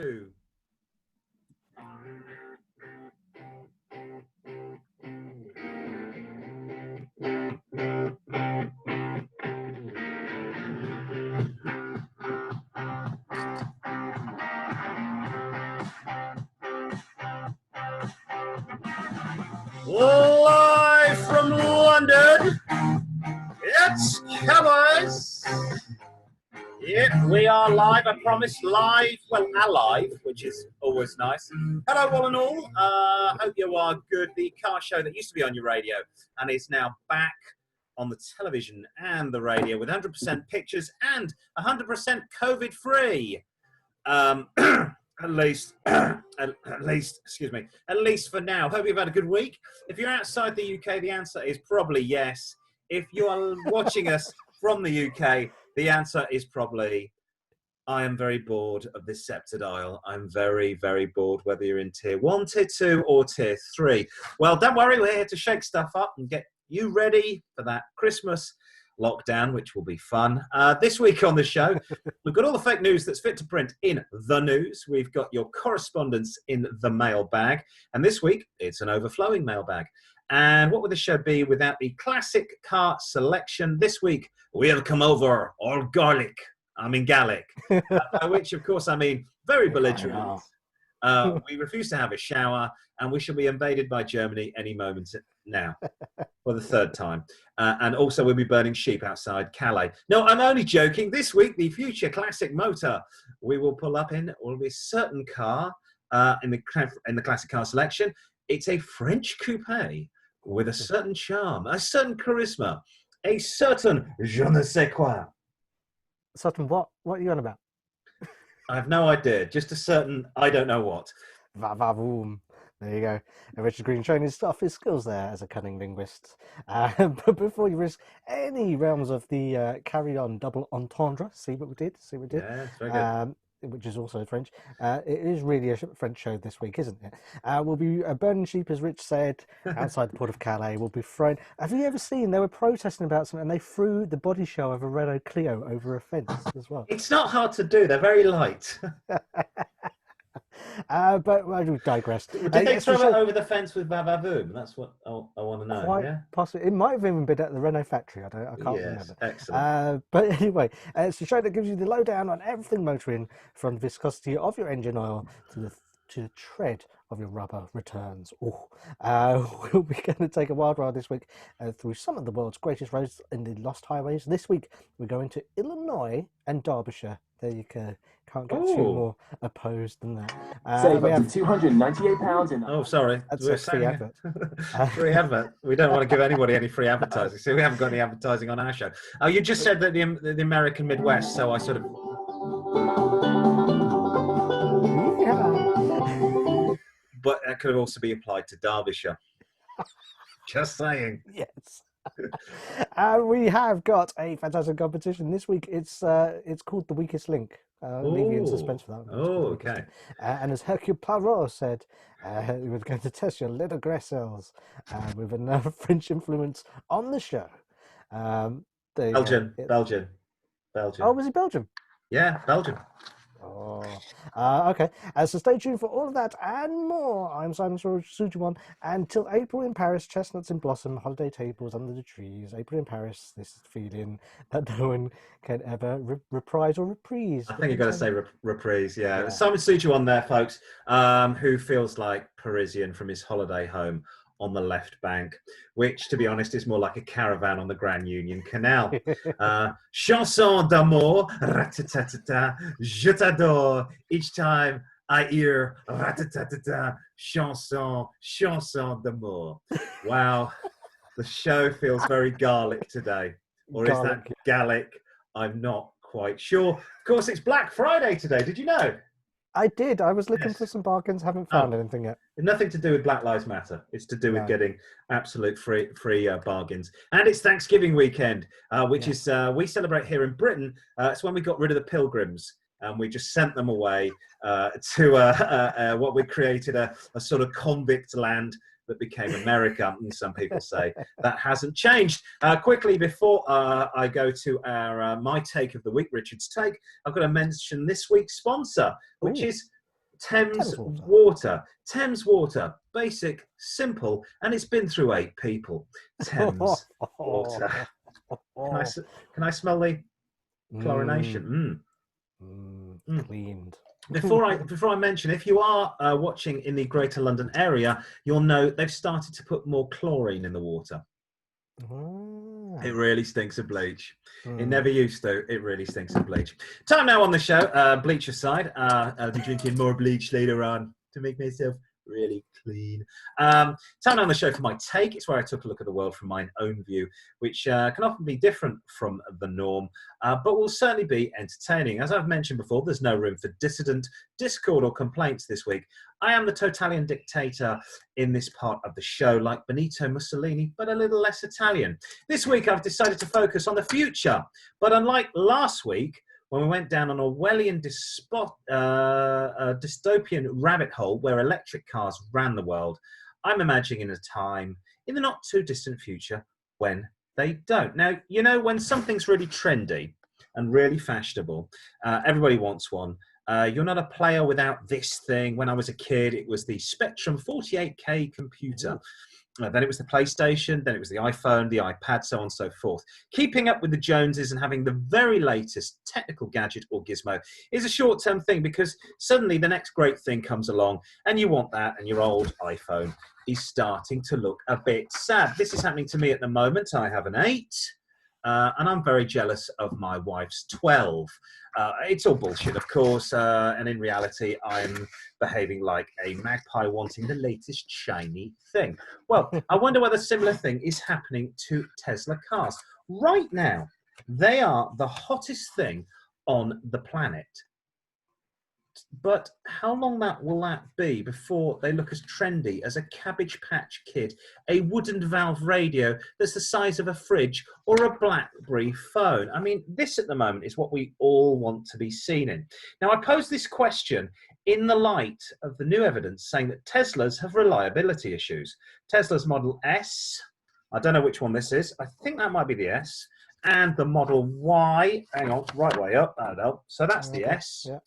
2. Live from London, it's Car-Boyz. Yep, we are live, I promise, live, well, alive, which is always nice. Hello, one and all. Hope you are good. The car show that used to be on your radio and is now back on the television and the radio with 100% pictures and 100% COVID-free. At least, excuse me, at least for now. Hope you've had a good week. If you're outside the UK, the answer is probably yes. If you are watching us from the UK, the answer is probably, I am very bored of this sceptred isle. I'm very, very bored, whether you're in tier 1, tier 2, or tier 3. Well, don't worry, we're here to shake stuff up and get you ready for that Christmas lockdown, which will be fun. This week on the show, we've got all the fake news that's fit to print in the news. We've got your correspondence in the mailbag. And this week, it's an overflowing mailbag. And what would the show be without the classic car selection? This week, we'll come over all Gallic. I mean Gallic. By which, of course, I mean very belligerent. We refuse to have a shower, and we shall be invaded by Germany any moment now, for the third time. And also, we'll be burning sheep outside Calais. No, I'm only joking. This week, the future classic motor we will pull up in will be a certain car in the classic car selection. It's a French coupe with a certain charm, a certain charisma, a certain je ne sais quoi. Certain what? What are you on about? I have no idea. Just a certain I don't know what. Va-va-voom. There you go. And Richard Green showing his skills there as a cunning linguist. But before you risk any realms of the carry-on double entendre, see what we did? Yeah, it's very good. Which is also French. It is really a French show this week, isn't it? We'll be burning sheep, as Rich said, outside the port of Calais. We'll be thrown. Have you ever seen, they were protesting about something and they threw the body shell of a Renault Clio over a fence as well? It's not hard to do. They're very light. But I digress. Did they throw it over the fence with Vavavoom? That's what I want to know. Quite yeah? possibly. It might have even been at the Renault factory. I can't remember. Excellent. But anyway, it's a show that gives you the lowdown on everything motoring, from the viscosity of your engine oil to the tread of your rubber returns. We'll be going to take a wild ride this week through some of the world's greatest roads in the lost highways. This week, we're going to Illinois and Derbyshire. There you go. Can't get too more opposed than that. Save up to £298 in... Oh, sorry. That's a free advert. Free advert. We don't want to give anybody any free advertising. So we haven't got any advertising on our show. Oh, you just said that the American Midwest, so I sort of... Yeah. But that could also be applied to Derbyshire. Just saying. Yes. We have got a fantastic competition this week. It's called The Weakest Link. Leave you in suspense for that one. Oh, okay. And as Hercule Poirot said, we're going to test your little grass cells with another French influence on the show. Belgium. Oh, was he Belgium? Yeah, Belgium. Okay. So stay tuned for all of that and more. I'm Simon Sujuwan. Until April in Paris, chestnuts in blossom, holiday tables under the trees. April in Paris, this feeling that no one can ever reprise or reprise. I think you've got to say reprise, yeah. Simon Sujuwan there, folks, who feels like Parisian from his holiday home on the left bank, which, to be honest, is more like a caravan on the Grand Union Canal. Chanson d'amour, ratatatata, je t'adore. Each time I hear ratatatata, chanson d'amour. Wow, the show feels very Gallic today. Or is that Gallic? I'm not quite sure. Of course, it's Black Friday today. Did you know? I did. I was looking for some bargains. Haven't found anything yet. Nothing to do with Black Lives Matter. It's to do with getting absolute free bargains. And it's Thanksgiving weekend, which is we celebrate here in Britain. It's when we got rid of the pilgrims and we just sent them away to what we created a sort of convict land that became America, and some people say that hasn't changed. Quickly, before I go to our my take of the week, Richard's take, I've got to mention this week's sponsor, which is Thames water. Thames water. Basic, simple, and it's been through 8 people. Thames water. Can I smell the chlorination? Cleaned. Before I mention, if you are watching in the Greater London area, you'll know they've started to put more chlorine in the water. It really stinks of bleach. It never used to. It really stinks of bleach. Time now on the show, bleach aside. I'll be drinking more bleach later on to make myself really clean. Time now on the show for my take. It's where I took a look at the world from my own view, which can often be different from the norm, but will certainly be entertaining. As I've mentioned before, there's no room for dissident, discord or complaints this week. I am the totalitarian dictator in this part of the show, like Benito Mussolini, but a little less Italian. This week, I've decided to focus on the future. But unlike last week, when we went down an Orwellian dystopian rabbit hole where electric cars ran the world, I'm imagining in a time in the not too distant future when they don't. Now, you know, when something's really trendy and really fashionable, everybody wants one. You're not a player without this thing. When I was a kid, it was the Spectrum 48K computer. Then it was the PlayStation, then it was the iPhone, the iPad, so on and so forth. Keeping up with the Joneses and having the very latest technical gadget or gizmo is a short-term thing because suddenly the next great thing comes along and you want that, and your old iPhone is starting to look a bit sad. This is happening to me at the moment. I have an 8. And I'm very jealous of my wife's 12. It's all bullshit, of course, and in reality, I'm behaving like a magpie wanting the latest shiny thing. Well, I wonder whether a similar thing is happening to Tesla cars. Right now, they are the hottest thing on the planet. But how long will that be before they look as trendy as a Cabbage Patch Kid, a wooden valve radio that's the size of a fridge, or a BlackBerry phone? I mean, this at the moment is what we all want to be seen in. Now, I pose this question in the light of the new evidence saying that Teslas have reliability issues. Tesla's Model S, I don't know which one this is. I think that might be the S. And the Model Y, hang on, right way up. So that's the S. Yeah.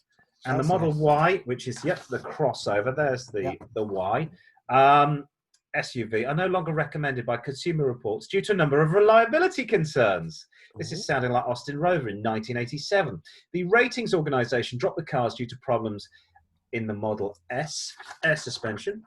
And the Model Y, which is, the crossover, there's the Y, SUV, are no longer recommended by Consumer Reports due to a number of reliability concerns. This is sounding like Austin Rover in 1987. The ratings organisation dropped the cars due to problems in the Model S, air suspension,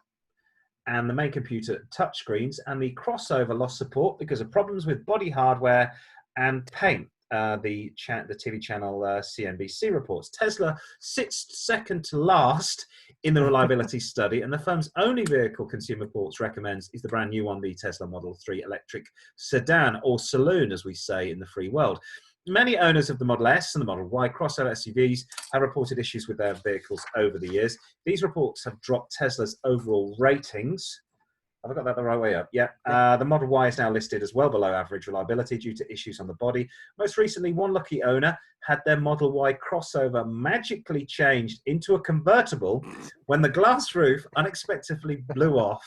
and the main computer touchscreens, and the crossover lost support because of problems with body hardware and paint. The TV channel CNBC reports. Tesla sits second to last in the reliability study, and the firm's only vehicle Consumer Reports recommends is the brand new one, the Tesla Model 3 electric sedan, or saloon, as we say in the free world. Many owners of the Model S and the Model Y crossover SUVs have reported issues with their vehicles over the years. These reports have dropped Tesla's overall ratings. Have I got that the right way up? Yeah. The Model Y is now listed as well below average reliability due to issues on the body. Most recently, one lucky owner had their Model Y crossover magically changed into a convertible when the glass roof unexpectedly blew off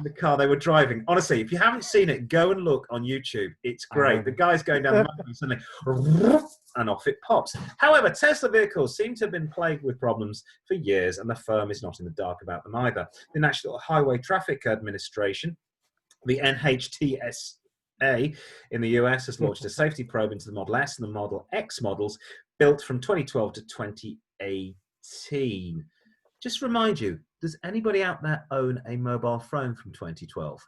the car they were driving. Honestly, if you haven't seen it, go and look on YouTube. It's great. The guy's going down the mountain and suddenly, and off it pops. However, Tesla vehicles seem to have been plagued with problems for years, and the firm is not in the dark about them either. The National Highway Traffic Administration, the NHTSA in the US, has launched a safety probe into the Model S and the Model X models built from 2012 to 2018. Just remind you, does anybody out there own a mobile phone from 2012?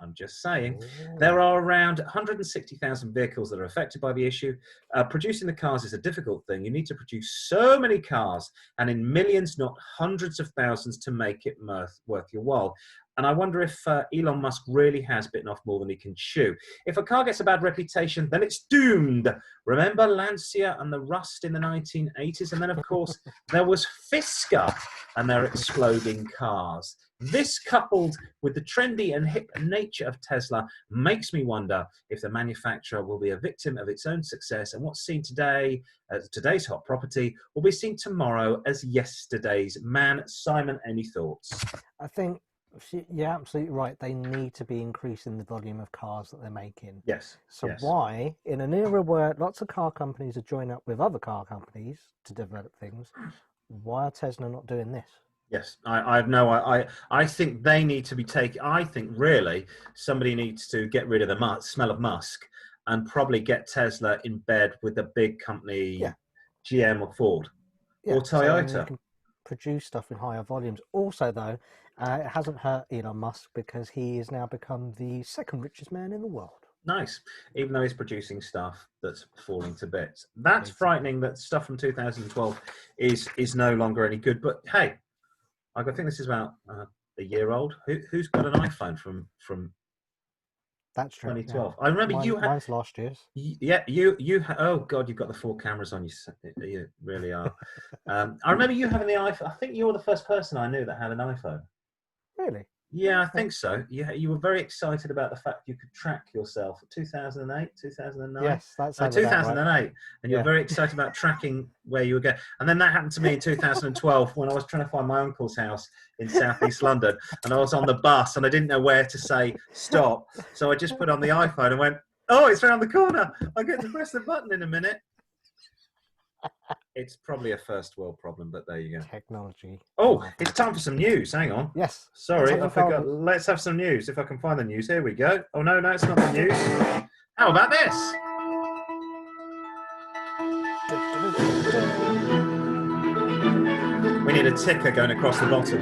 I'm just saying. There are around 160,000 vehicles that are affected by the issue. Producing the cars is a difficult thing. You need to produce so many cars, and in millions, not hundreds of thousands, to make it worth your while. And I wonder if Elon Musk really has bitten off more than he can chew. If a car gets a bad reputation, then it's doomed. Remember Lancia and the Rust in the 1980s? And then, of course, there was Fisker and their exploding cars. This, coupled with the trendy and hip nature of Tesla, makes me wonder if the manufacturer will be a victim of its own success, and what's seen today as today's hot property will be seen tomorrow as yesterday's man. Simon, any thoughts? I think you're absolutely right. They need to be increasing the volume of cars that they're making. Yes. So why, in an era where lots of car companies are joining up with other car companies to develop things, Why are Tesla not doing this? Yes, I have no. I think they need to be taken. I think really somebody needs to get rid of the smell of musk and probably get Tesla in bed with a big company, Yeah. GM or Ford or So then you Toyota. can produce stuff in higher volumes. Also, though, it hasn't hurt Elon Musk because he has now become the second richest man in the world. Nice, even though he's producing stuff that's falling to bits. That's frightening. That stuff from 2012 is no longer any good. But hey, I think this is about a year old. Who's got an iPhone from That's true. 2012? Yeah. I remember mine's last year's. Yeah, oh God, you've got the 4 cameras on you. You really are. I remember you having the iPhone. I think you were the first person I knew that had an iPhone. Really? Yeah, I think so. You were very excited about the fact you could track yourself. 2008, 2009? Yes, that's 2008. Right. And you're very excited about tracking where you were going. And then that happened to me in 2012 when I was trying to find my uncle's house in southeast London. And I was on the bus and I didn't know where to say stop. So I just put on the iPhone and went, oh, it's around the corner. I get to press the button in a minute. It's probably a first world problem, but there you go. Technology. Oh, it's time for some news. Hang on. Yes. Sorry, I forgot. Let's have some news. If I can find the news. Here we go. Oh, no, it's not the news. How about this? We need a ticker going across the bottom.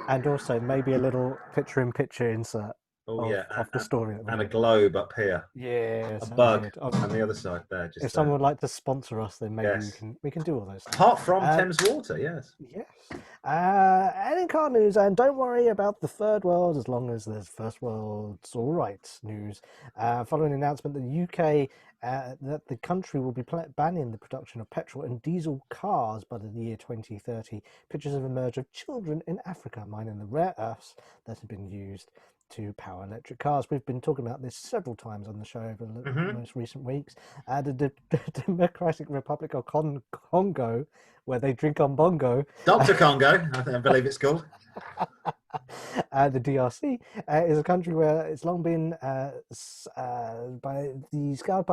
And also maybe a little picture-in-picture insert. Of the story. And a globe up here. Yes. A bug on the other side there. Just if someone would like to sponsor us, then maybe we can do all those things. Apart from Thames Water, yes. Yes. And in car news, and don't worry about the third world as long as there's first world's all right news. Following an announcement that the UK, that the country will be banning the production of petrol and diesel cars by the year 2030. Pictures have emerged of children in Africa mining the rare earths that have been used to power electric cars. We've been talking about this several times on the show over the most recent weeks. The Democratic Republic of Congo, where they drink on bongo. Dr. Congo, I believe it's called. The DRC is a country where it's long been scarred by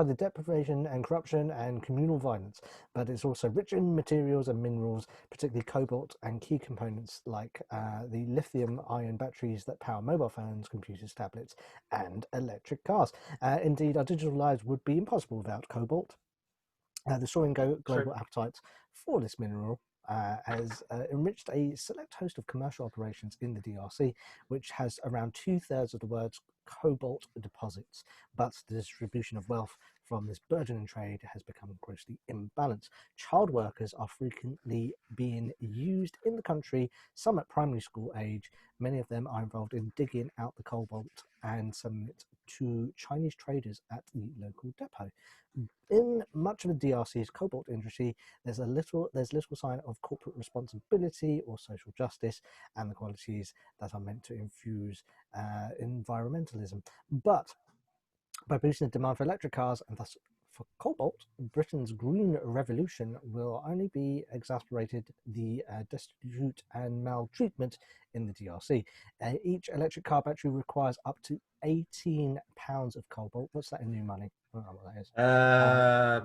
the deprivation and corruption and communal violence, but it's also rich in materials and minerals, particularly cobalt and key components like the lithium-ion batteries that power mobile phones, computers, tablets, and electric cars. Indeed, our digital lives would be impossible without cobalt. The soaring global appetite for this mineral has enriched a select host of commercial operations in the DRC, which has around 2/3 of the world's cobalt deposits. But the distribution of wealth from this burgeoning trade has become grossly imbalanced. Child workers are frequently being used in the country, some at primary school age. Many of them are involved in digging out the cobalt and selling it to Chinese traders at the local depot. In much of the DRC's cobalt industry, there's little sign of corporate responsibility or social justice and the qualities that are meant to infuse environmentalism. But by boosting the demand for electric cars and thus for cobalt, Britain's green revolution will only be exacerbated the destitute and maltreatment in the DRC. Each electric car battery requires up to 18 pounds of cobalt. What's that in new money? I don't know what that is.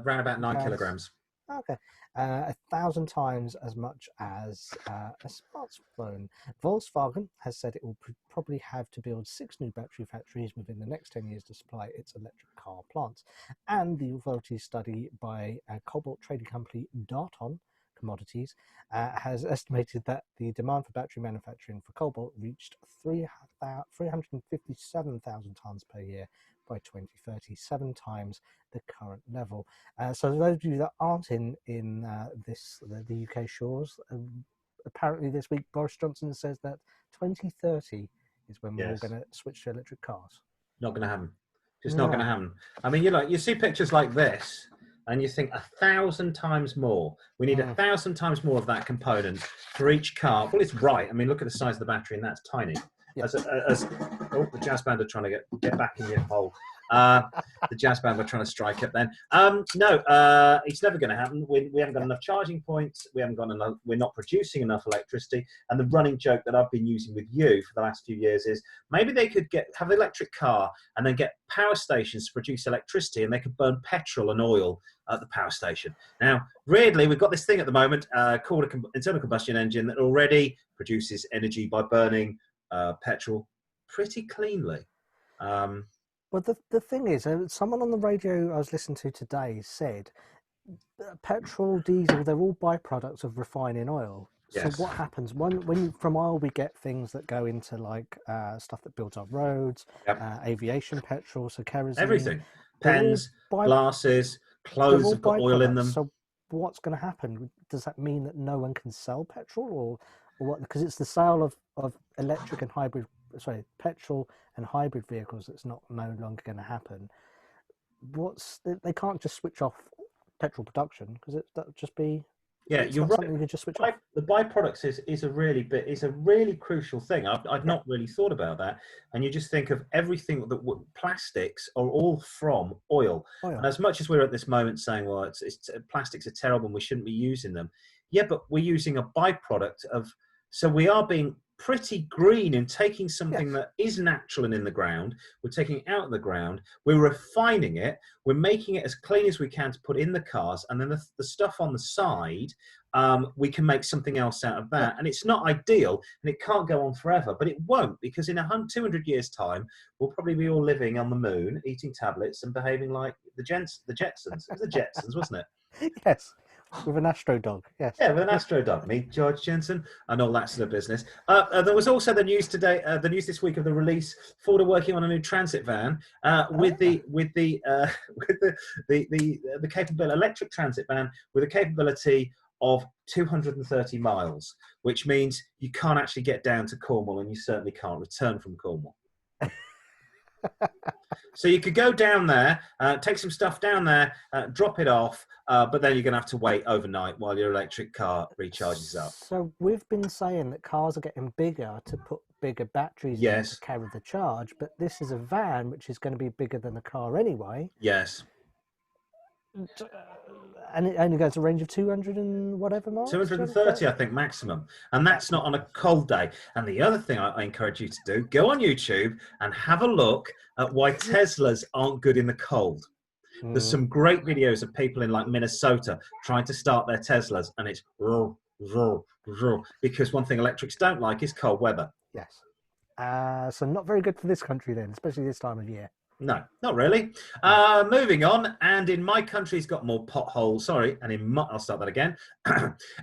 Around about 9 kilograms. Okay. 1,000 times as much as a smartphone. Volkswagen has said it will probably have to build 6 new battery factories within the next 10 years to supply its electric car plants. And the authorities study by cobalt trading company Dalston Commodities has estimated that the demand for battery manufacturing for cobalt reached 357,000 tons per year by 2030, 7 times the current level. So those of you that aren't in the UK shores, apparently this week Boris Johnson says that 2030 is when we're all going to switch to electric cars. Not going to happen. Just not going to happen. I mean, you see pictures like this, and you think 1,000 times more. We need 1,000 times more of that component for each car. Well, it's right. I mean, look at the size of the battery, and that's tiny. Yeah. The jazz band are trying to get back in your hole. The jazz band were trying to strike up then. No, it's never going to happen. We haven't got enough charging points. We haven't got enough. We're not producing enough electricity. And the running joke that I've been using with you for the last few years is maybe they could have an electric car and then get power stations to produce electricity, and they could burn petrol and oil at the power station. Now, weirdly, we've got this thing at the moment called an internal combustion engine that already produces energy by burning petrol pretty cleanly. Well, the thing is, someone on the radio I was listening to today said petrol, diesel, they're all byproducts of refining oil. Yes. So what happens when from oil we get things that go into like stuff that builds our roads, aviation petrol, so kerosene, everything, pens, glasses, clothes have got oil in them. So what's going to happen? Does that mean that no one can sell petrol, or what? Because it's the sale of electric and hybrid, petrol and hybrid vehicles that's no longer going to happen. They can't just switch off petrol production, because that would just be you're right. You could just switch off. The byproducts is a really crucial thing. I've not really thought about that. And you just think of everything that plastics are all from oil. And as much as we're at this moment saying, well, plastics are terrible and we shouldn't be using them. Yeah, but we're using a byproduct of. So we are being pretty green in taking something that is natural and in the ground. We're taking it out of the ground. We're refining it. We're making it as clean as we can to put in the cars. And then the stuff on the side, we can make something else out of that. And it's not ideal, and it can't go on forever, but it won't, because in 200 years' time, we'll probably be all living on the moon, eating tablets and behaving like the Jetsons. It was the Jetsons, wasn't it? Yes. With an Astro dog, yes. Yeah, with an Astro dog. Meet George Jensen and all that sort of business. There was also the news today. The news this week of the release. Ford are working on a new transit van with the capable electric transit van with a capability of 230 miles, which means you can't actually get down to Cornwall, and you certainly can't return from Cornwall. So you could go down there, take some stuff down there, drop it off, but then you're going to have to wait overnight while your electric car recharges up. So we've been saying that cars are getting bigger to put bigger batteries in to carry the charge, but this is a van which is going to be bigger than a car anyway. Yes. And it only goes a range of 200 and whatever miles? 230, I think, maximum. And that's not on a cold day. And the other thing I encourage you to do, go on YouTube and have a look at why Teslas aren't good in the cold. There's some great videos of people in like Minnesota trying to start their Teslas, and it's because one thing electrics don't like is cold weather. Yes. So not very good for this country then, especially this time of year. No, not really. Moving on, and in my country's got more potholes. Sorry, and I'll start that again.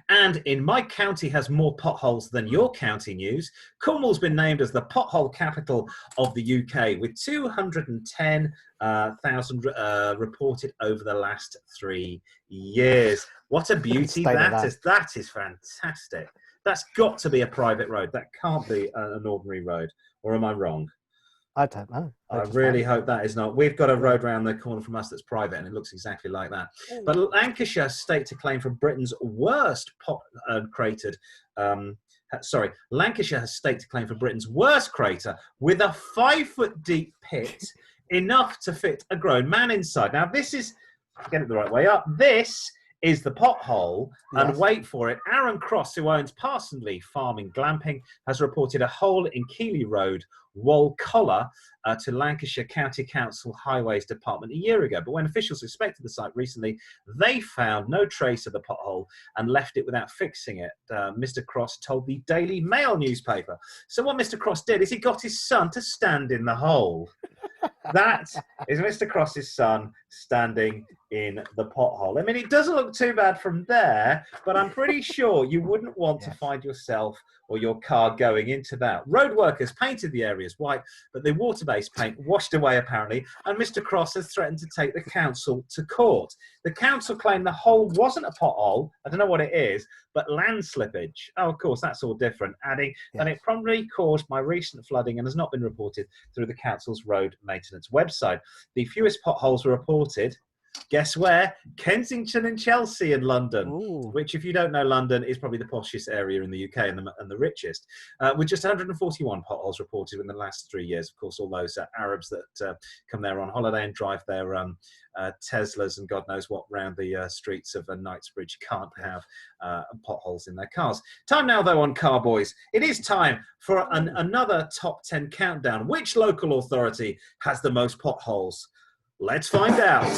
And in my county has more potholes than your county news. Cornwall's been named as the pothole capital of the UK, with 210,000 reported over the last 3 years. What a beauty that is! That is fantastic. That's got to be a private road. That can't be an ordinary road. Or am I wrong? I don't know. I really hope that is not. We've got a road around the corner from us that's private, and it looks exactly like that. But Lancashire has staked to claim for Britain's worst cratered. Lancashire has staked to claim for Britain's worst crater with a 5-foot deep pit, enough to fit a grown man inside. Now, this is, get it the right way up. This is the pothole, and wait for it. Aaron Cross, who owns Parsonley Farming Glamping, has reported a hole in Keeley Road, Walcollar, to Lancashire County Council Highways Department a year ago. But when officials inspected the site recently, they found no trace of the pothole and left it without fixing it, Mr. Cross told the Daily Mail newspaper. So what Mr. Cross did is he got his son to stand in the hole. That is Mr. Cross's son standing in the pothole. I mean, it doesn't look too bad from there, but I'm pretty sure you wouldn't want to find yourself or your car going into that. Road workers painted the areas white, but the water-based paint washed away apparently, and Mr. Cross has threatened to take the council to court. The council claimed the hole wasn't a pothole, I don't know what it is, but land slippage. Oh, of course, that's all different, adding that it probably caused by recent flooding and has not been reported through the council's road maintenance website. The fewest potholes were reported Guess where? Kensington and Chelsea in London, Ooh. which, if you don't know, London is probably the poshest area in the UK and the richest, with just 141 potholes reported in the last 3 years. Of course, all those Arabs that come there on holiday and drive their Teslas and God knows what round the streets of Knightsbridge can't have potholes in their cars. Time now, though, on Car-Boyz. It is time for another top 10 countdown. Which local authority has the most potholes? Let's find out.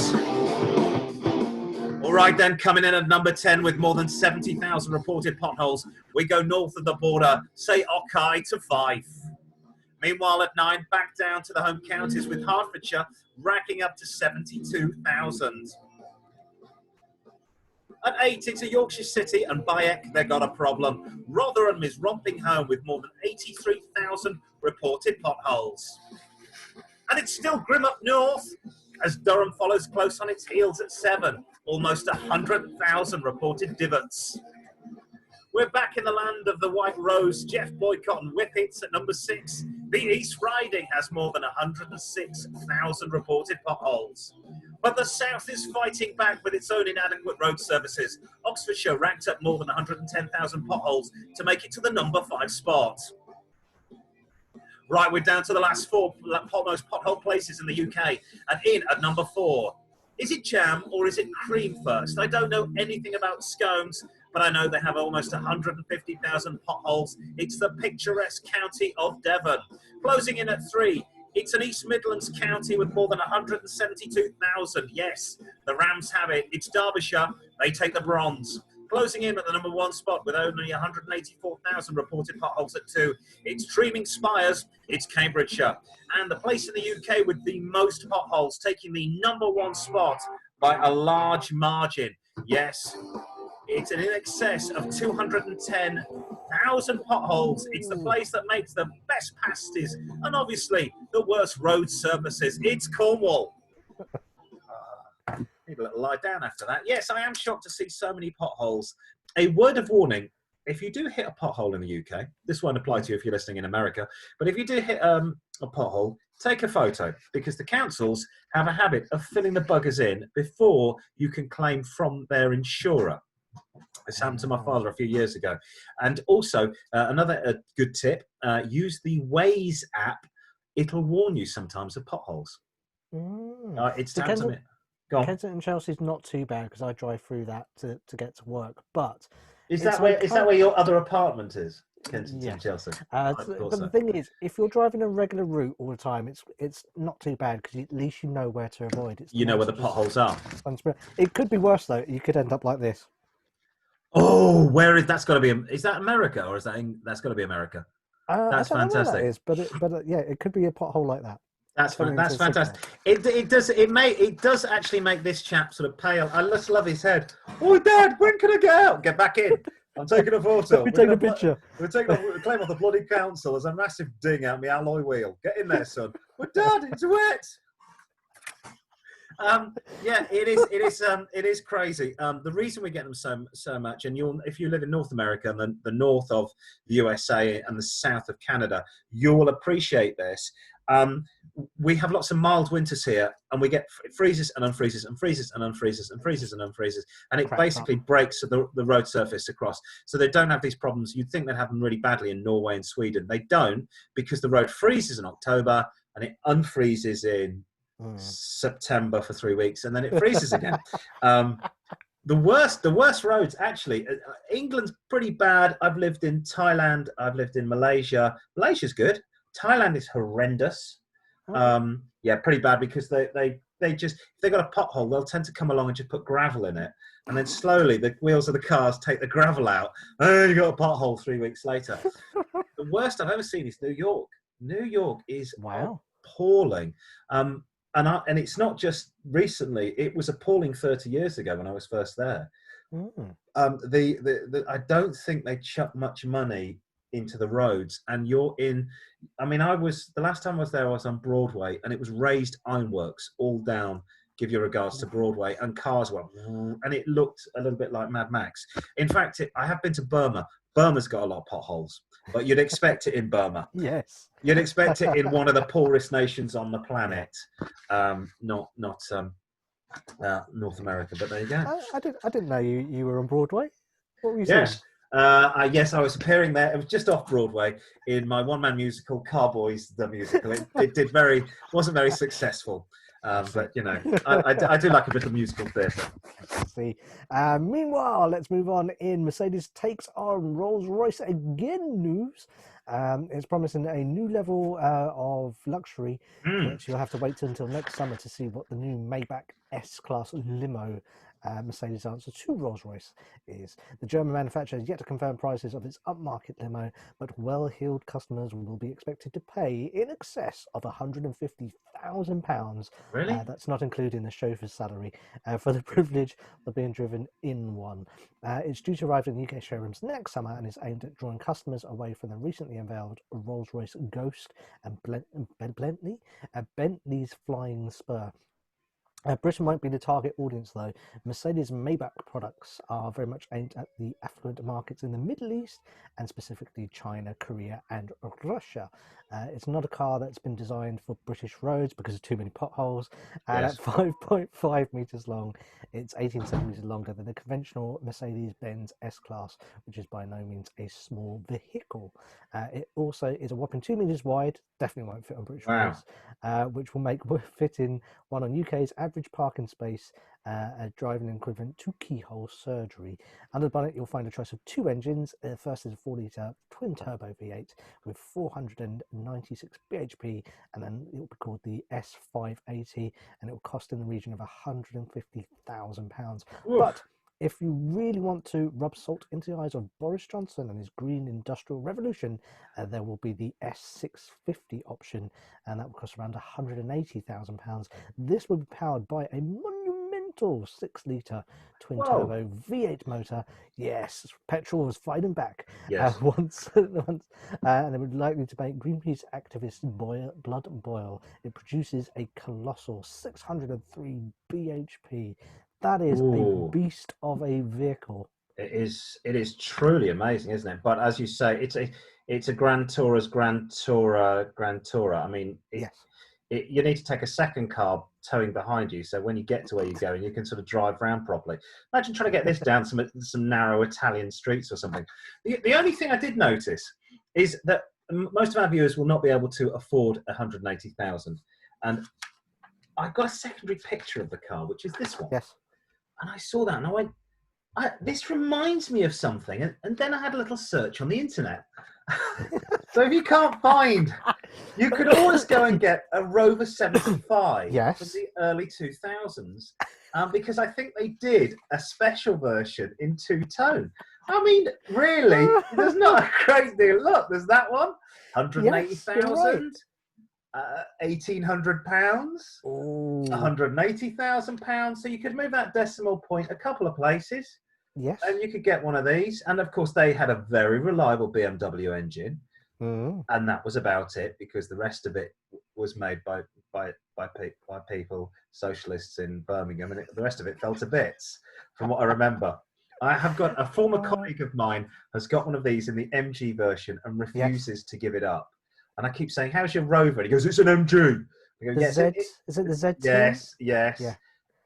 All right, then, coming in at number 10 with more than 70,000 reported potholes, we go north of the border, say Okai to Fife. Meanwhile, at 9, back down to the home counties with Hertfordshire racking up to 72,000. At 8, it's a Yorkshire City and Bayek, they got a problem. Rotherham is romping home with more than 83,000 reported potholes. And it's still grim up north, as Durham follows close on its heels at 7, almost 100,000 reported divots. We're back in the land of the White Rose. Jeff Boycott and Whippets at number 6. The East Riding has more than 106,000 reported potholes. But the South is fighting back with its own inadequate road services. Oxfordshire ranked up more than 110,000 potholes to make it to the number 5 spot. Right, we're down to the last 4 most pothole places in the UK. And in at number 4. Is it jam or is it cream first? I don't know anything about scones, but I know they have almost 150,000 potholes. It's the picturesque county of Devon. Closing in at 3, it's an East Midlands county with more than 172,000. Yes, the Rams have it. It's Derbyshire. They take the bronze. Closing in at the number 1 spot with only 184,000 reported potholes at 2. It's Treeming Spires, it's Cambridgeshire. And the place in the UK with the most potholes, taking the number 1 spot by a large margin. Yes, it's in excess of 210,000 potholes. It's the place that makes the best pasties and obviously the worst road surfaces. It's Cornwall. Need a little lie down after that. Yes, I am shocked to see so many potholes. A word of warning, if you do hit a pothole in the UK, this won't apply to you if you're listening in America, but if you do hit a pothole, take a photo, because the councils have a habit of filling the buggers in before you can claim from their insurer. This happened to my father a few years ago. And also, another good tip, use the Waze app. It'll warn you sometimes of potholes. It's down to me. Kensington and Chelsea's not too bad because I drive through that to get to work. But is that where your other apartment is? Kensington and Chelsea. But the thing is, if you're driving a regular route all the time, it's not too bad because at least you know where to avoid. You know where the potholes are. It could be worse though. You could end up like this. Oh, where is that's got to be? Is that America or is that's got to be America? That's fantastic. That is, but it could be a pothole like that. That's fantastic. It does actually make this chap sort of pale. I just love his head. Oh, Dad, when can I get out? Get back in. I'm taking a photo. We're taking a picture. We're taking a claim off the bloody council. There's a massive ding out my alloy wheel. Get in there, son. But Dad, it's wet. Yeah, it is crazy. The reason we get them so much, and if you live in North America and the north of the USA and the south of Canada, you will appreciate this. We have lots of mild winters here, and we get freezes and unfreezes and freezes and unfreezes and freezes and unfreezes, and it basically breaks the road surface across. So they don't have these problems. You'd think they'd have them really badly in Norway and Sweden. They don't, because the road freezes in October and it unfreezes in September for 3 weeks, and then it freezes again. The worst roads, actually, England's pretty bad. I've lived in Thailand. I've lived in Malaysia. Malaysia's good. Thailand is horrendous. Yeah, pretty bad, because they just, if they got a pothole, they'll tend to come along and just put gravel in it, and then slowly the wheels of the cars take the gravel out, and you got a pothole 3 weeks later. The worst I've ever seen is New York. New York is appalling. And it's not just recently. It was appalling 30 years ago when I was first there. I don't think they chuck much money into the roads, and the last time I was there, I was on Broadway, and it was raised ironworks all down. Give your regards to Broadway, and cars went, and it looked a little bit like Mad Max. In fact, I have been to Burma. Burma's got a lot of potholes, but you'd expect it in Burma. Yes. You'd expect it in one of the poorest nations on the planet. Not North America. But there you go. I didn't know you were on Broadway. What were you saying? Yes. Yes, I was appearing there. It was just off Broadway in my one-man musical, Car-Boyz, the musical. It wasn't very successful. But, you know, I do like a bit of musical theatre. See. Meanwhile, let's move on. In Mercedes takes on Rolls-Royce again news. It's promising a new level of luxury, which you'll have to wait until next summer to see what the new Maybach S-Class limo Mercedes answer to Rolls-Royce is. The German manufacturer has yet to confirm prices of its upmarket limo, but well-heeled customers will be expected to pay in excess of £150,000. Really? That's not including the chauffeur's salary for the privilege of being driven in one. It's due to arrive in the UK showrooms next summer and is aimed at drawing customers away from the recently unveiled Rolls-Royce Ghost and Bentley's Flying Spur. Britain won't be the target audience though. Mercedes Maybach products are very much aimed at the affluent markets in the Middle East and specifically China, Korea and Russia. It's not a car that's been designed for British roads because of too many potholes. And at 5.5 metres long, it's 18 centimetres longer than the conventional Mercedes-Benz S-Class, which is by no means a small vehicle. It also is a whopping 2 metres wide, definitely won't fit on British roads, which will make fitting one on UK's average parking space a driving equivalent to keyhole surgery. Under the bonnet, you'll find a choice of two engines. The first is a 4-litre twin-turbo V8 with 496 bhp, and then it will be called the S580, and it will cost in the region of £150,000. But if you really want to rub salt into the eyes of Boris Johnson and his green industrial revolution, there will be the S650 option, and that will cost around £180,000. This will be powered by a monumental 6-litre twin-turbo V8 motor. Yes, petrol was fighting back once, and it would likely to make Greenpeace activists blood boil. It produces a colossal 603 bhp. That is a beast of a vehicle. It is truly amazing, isn't it? But as you say, it's a Grand Tourer. I mean, you need to take a second car towing behind you, so when you get to where you're going, you can sort of drive around properly. Imagine trying to get this down some narrow Italian streets or something. The only thing I did notice is that most of our viewers will not be able to afford 180,000, and I've got a secondary picture of the car, which is this one. Yes. And I saw that and I went, this reminds me of something. And then I had a little search on the internet. So if you can't find, you could always go and get a Rover 75 from the early 2000s, because I think they did a special version in two-tone. I mean, really, there's not a great deal. Look, there's that one, 180,000. £1,800, £180,000. So you could move that decimal point a couple of places. Yes. And you could get one of these. And of course, they had a very reliable BMW engine. And that was about it, because the rest of it was made by people, socialists in Birmingham, and the rest of it fell to bits, from what I remember. I have got a former colleague of mine has got one of these in the MG version and refuses to give it up. And I keep saying, how's your Rover? And he goes, it's an MG. I go, is it the Z2? Yes. Yeah.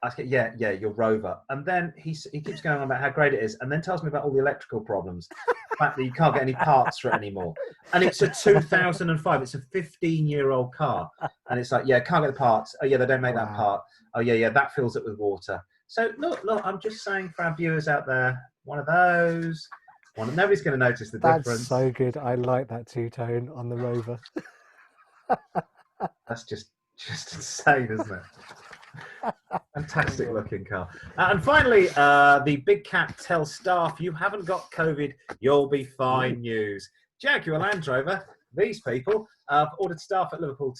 I say, yeah, your Rover. And then he keeps going on about how great it is, and then tells me about all the electrical problems. The fact that you can't get any parts for it anymore. And it's a 2005. It's a 15-year-old car. And it's like, yeah, can't get the parts. Oh, yeah, they don't make that part. Oh, yeah, that fills it with water. So, look, I'm just saying for our viewers out there, one of those. Nobody's going to notice the difference. That's so good. I like that two-tone on the Rover. That's just insane, isn't it? Fantastic looking car. And finally, the big cat tells staff, you haven't got COVID, you'll be fine news. Jaguar Land Rover, these people have ordered staff at Liverpool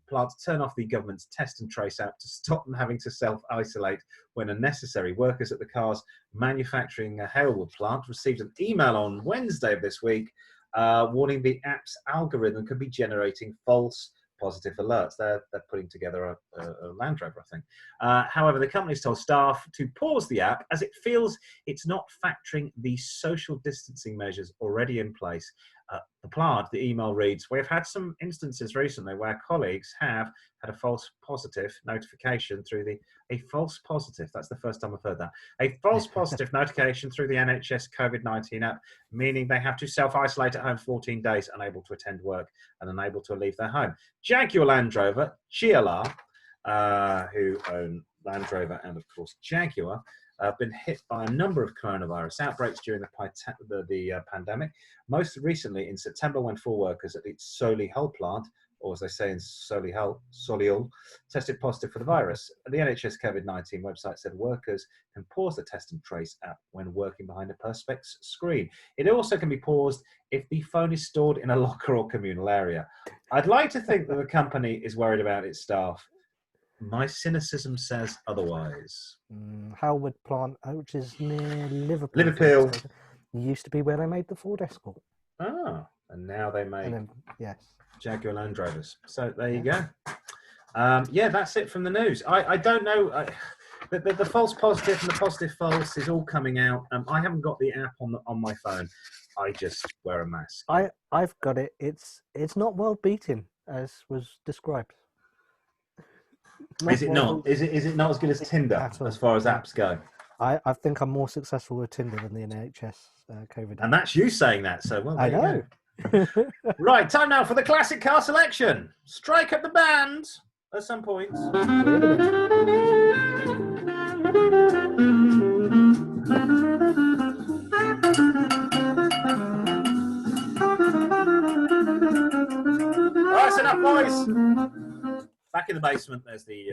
plant to turn off the government's test and trace app to stop them having to self-isolate when unnecessary. Workers at the car's manufacturing Halewood plant received an email on Wednesday of this week warning the app's algorithm could be generating false positive alerts. They're putting together a Land Rover, I think. However, the company's told staff to pause the app as it feels it's not factoring the social distancing measures already in place. the plant, the email reads, we've had some instances recently where colleagues have had a false positive notification through a false positive. That's the first time I've heard that. A false positive notification through the NHS COVID-19 app, meaning they have to self-isolate at home 14 days, unable to attend work and unable to leave their home. Jaguar Land Rover, GLR, who own Land Rover and, of course, Jaguar, have been hit by a number of coronavirus outbreaks during the pandemic. Most recently in September, when 4 workers at its Solihull plant, or as they say in Solihull, tested positive for the virus. The NHS COVID-19 website said workers can pause the test and trace app when working behind a Perspex screen. It also can be paused if the phone is stored in a locker or communal area. I'd like to think that the company is worried about its staff. My cynicism says otherwise. Howard plant, which is near Liverpool. Liverpool. Used to be where they made the Ford Escort. Ah, and now they make yes, Jaguar Land Rovers. So there you go. Yeah, that's it from the news. I don't know. The false positive and the positive false is all coming out. I haven't got the app on my phone. I just wear a mask. I've got it. It's not well beaten as was described. Is it not? Is it not as good as Tinder as far as apps go? I think I'm more successful with Tinder than the NHS COVID. And that's you saying that. So well, I know. Right, time now for the classic car selection. Strike up the band at some point. That's enough, boys. Back in the basement, there's the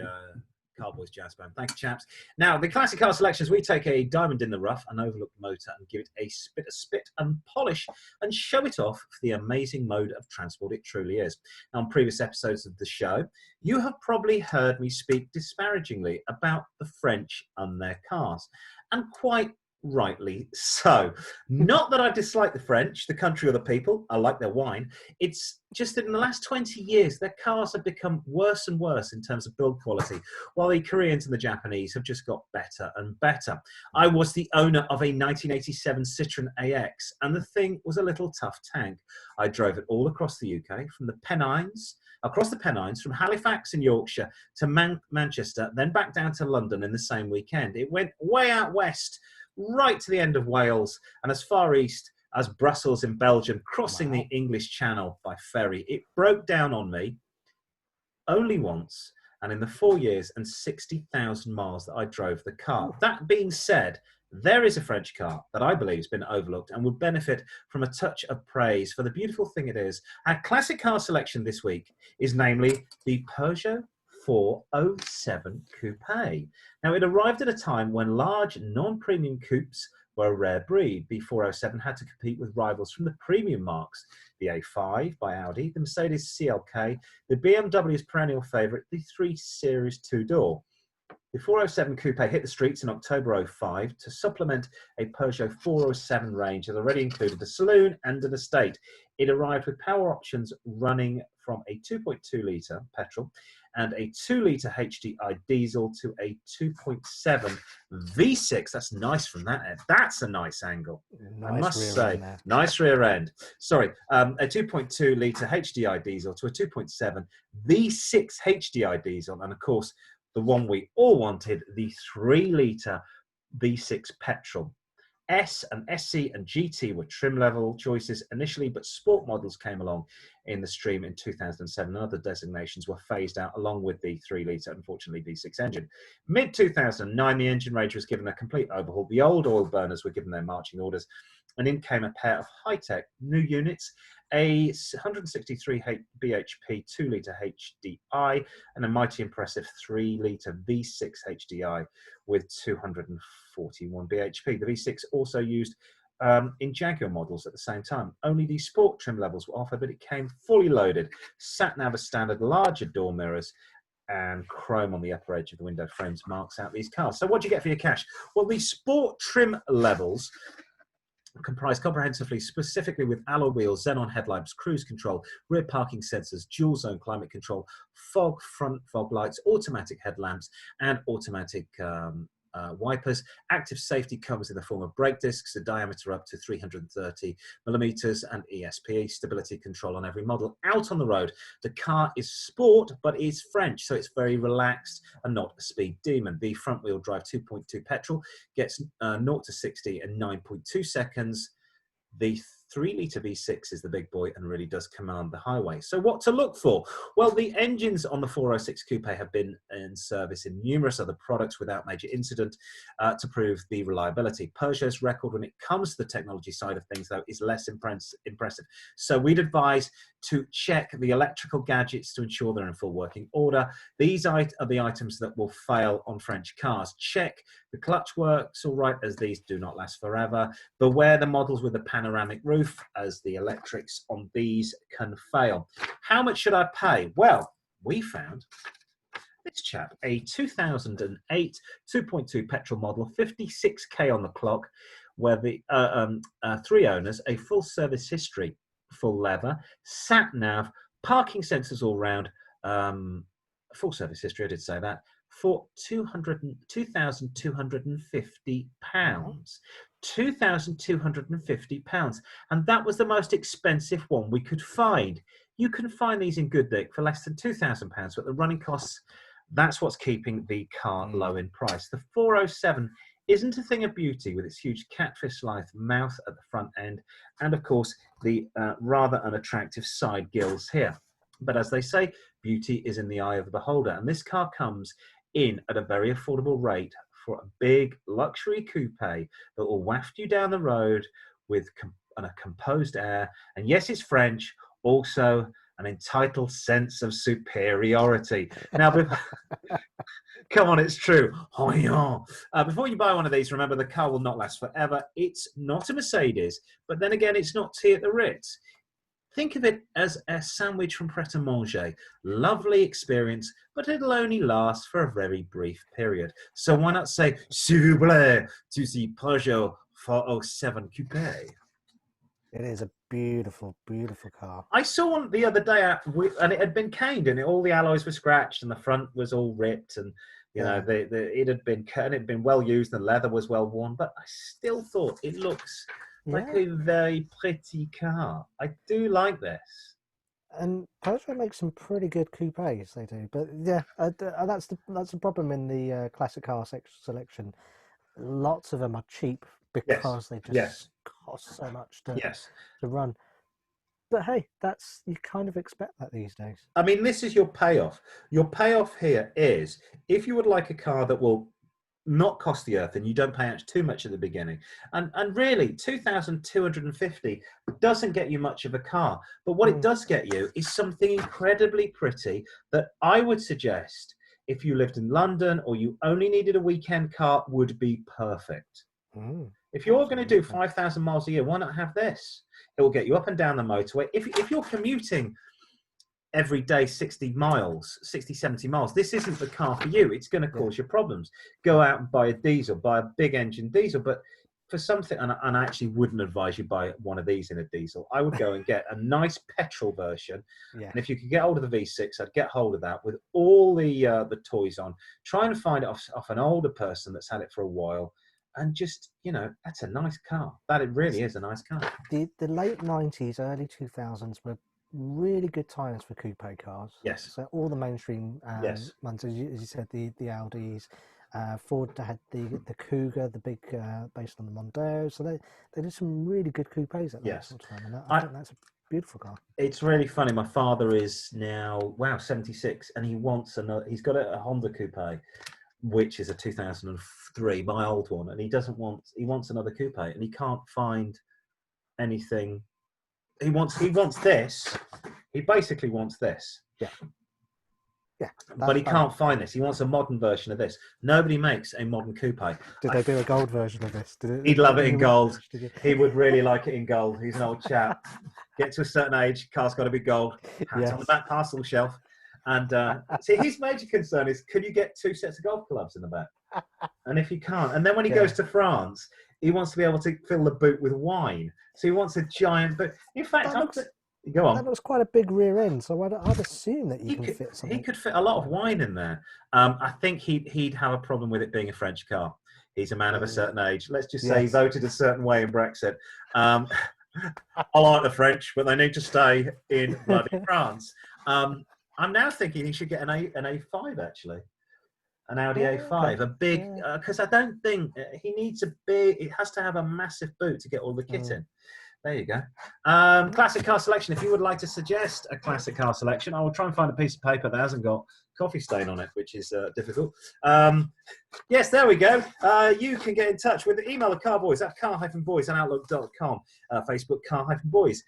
Car-Boyz jazz band. Thank you, chaps. Now, the classic car selections, we take a diamond in the rough, an overlooked motor, and give it a spit and polish and show it off for the amazing mode of transport it truly is. Now, on previous episodes of the show, you have probably heard me speak disparagingly about the French and their cars, and quite rightly so. Not that I dislike the French, the country or the people. I like their wine. It's just that in the last 20 years, their cars have become worse and worse in terms of build quality, while the Koreans and the Japanese have just got better and better. I was the owner of a 1987 Citroen AX, and the thing was a little tough tank. I drove it all across the UK, from the Pennines, across the Pennines, from Halifax in Yorkshire to Manchester, then back down to London in the same weekend. It went way out west, right to the end of Wales, and as far east as Brussels in Belgium, crossing the English Channel by ferry. It broke down on me only once, and in the 4 years and 60,000 miles that I drove the car. That being said, there is a French car that I believe has been overlooked and would benefit from a touch of praise for the beautiful thing it is. Our classic car selection this week is namely the Peugeot 407 Coupe. Now, it arrived at a time when large non-premium coupes were a rare breed. The 407 had to compete with rivals from the premium marques, the A5 by Audi, the Mercedes CLK, the BMW's perennial favourite, the 3 Series two-door. The 407 Coupe hit the streets in October 05 to supplement a Peugeot 407 range that already included a saloon and an estate. It arrived with power options running from a 2.2 litre petrol and a 2 litre HDI diesel to a 2.7 V6. That's nice from that end. That's a nice angle. Nice, I must say. Nice rear end. Sorry, a 2.2 litre HDI diesel to a 2.7 V6 HDI diesel. And of course, the one we all wanted, the 3 litre V6 petrol. S and SC and GT were trim level choices initially, but sport models came along in the stream in 2007 and other designations were phased out along with the 3 litre, unfortunately, V6 engine. Mid-2009, the engine range was given a complete overhaul. The old oil burners were given their marching orders, and in came a pair of high-tech new units, a 163 bhp 2 litre HDI and a mighty impressive 3 litre V6 HDI with 241 bhp. The V6 also used in Jaguar models at the same time. Only the sport trim levels were offered, but it came fully loaded. Sat-nav as standard, larger door mirrors, and chrome on the upper edge of the window frames marks out these cars. So what do you get for your cash? Well, the sport trim levels comprised comprehensively, specifically with alloy wheels, xenon headlamps, cruise control, rear parking sensors, dual zone climate control, front fog lights, automatic headlamps, and automatic wipers. Active safety comes in the form of brake discs, a diameter up to 330 millimeters, and ESP, stability control on every model. Out on the road, the car is sport, but is French, so it's very relaxed and not a speed demon. The front-wheel drive 2.2 petrol gets 0 to 60 in 9.2 seconds. The 3-litre V6 is the big boy and really does command the highway. So what to look for? Well, the engines on the 406 Coupe have been in service in numerous other products without major incident to prove the reliability. Peugeot's record when it comes to the technology side of things, though, is less impressive. So we'd advise to check the electrical gadgets to ensure they're in full working order. These are the items that will fail on French cars. Check the clutch works all right, as these do not last forever. Beware the models with a panoramic roof, as the electrics on these can fail. How much should I pay? Well, we found this chap, a 2008 2.2 petrol model, 56k on the clock, where the 3 owners, a full service history, full leather, sat nav, parking sensors all round, full service history, I did say that, for £2,250. £2,250, and that was the most expensive one we could find. You can find these in good nick for less than £2,000, but the running costs, that's what's keeping the car low in price. The 407 isn't a thing of beauty with its huge catfish-like mouth at the front end, and of course the rather unattractive side gills here. But as they say, beauty is in the eye of the beholder, and this car comes in at a very affordable rate for a big luxury coupe that will waft you down the road with a composed air. And yes, it's French, also an entitled sense of superiority. Now, come on, it's true. Oh, yeah. Before you buy one of these, remember the car will not last forever. It's not a Mercedes, but then again, it's not tea at the Ritz. Think of it as a sandwich from Pret-a-Manger. Lovely experience, but it'll only last for a very brief period. So why not say, s'il vous plaît, to the Peugeot 407 Coupe? It is a beautiful, beautiful car. I saw one the other day, and it had been caned, and all the alloys were scratched, and the front was all ripped, and you know, it had been cut, and it had been well used, and the leather was well worn, but I still thought it looks like a very pretty car. I do like this. And Peugeot makes some pretty good coupes, they do. But yeah, that's the problem in the classic car selection. Lots of them are cheap because they just cost so much to run. But hey, you kind of expect that these days. I mean, this is your payoff. Your payoff here is, if you would like a car that will not cost the earth and you don't pay out too much at the beginning, and really 2,250 doesn't get you much of a car, but what it does get you is something incredibly pretty that I would suggest, if you lived in London or you only needed a weekend car, would be perfect. If you're going to do 5,000 miles a year, why not have this? It will get you up and down the motorway. If you're commuting every day 60, 70 miles, this isn't the car for you. It's going to cause you problems. Go out and buy a diesel, buy a big engine diesel. But for something, and I actually wouldn't advise you buy one of these in a diesel. I would go and get a nice petrol version. And if you could get hold of the V6, I'd get hold of that with all the toys on. Try and find it off an older person that's had it for a while. And just, you know, that's a nice car. That it really is a nice car. The late 90s, early 2000s were really good times for coupe cars. Yes. So all the mainstream ones, as you said, the Audis, Ford had the Cougar, the big based on the Mondeo. So they did some really good coupes at that sort of time. And I think that's a beautiful car. It's really funny. My father is now 76, and he wants another. He's got a Honda Coupe, which is a 2003, my old one, and he wants another coupe, and he can't find anything. He wants this. He basically wants this. But he can't find this. He wants a modern version of this. Nobody makes a modern coupe. Did they do a gold version of this? He'd love it in gold. He would really like it in gold. He's an old chap. Get to a certain age, car's got to be gold. Hats on the back parcel shelf. And see, his major concern is, can you get 2 sets of golf clubs in the back? And if you can't, and then when he goes to France, he wants to be able to fill the boot with wine. So he wants a giant boot. In fact, Go on. That looks quite a big rear end, so I'd assume that you can fit something. He could fit a lot of wine in there. I think he'd have a problem with it being a French car. He's a man of a certain age. Let's just say he voted a certain way in Brexit. I like the French, but they need to stay in bloody France. I'm now thinking he should get an A5 actually. An Audi A5, a big, because I don't think he needs a big, it has to have a massive boot to get all the kit in. There you go. Classic car selection. If you would like to suggest a classic car selection, I will try and find a piece of paper that hasn't got coffee stain on it, which is difficult. Yes, there we go. You can get in touch with the email of Car-Boyz at car-boys at outlook.com. Facebook Car-Boyz.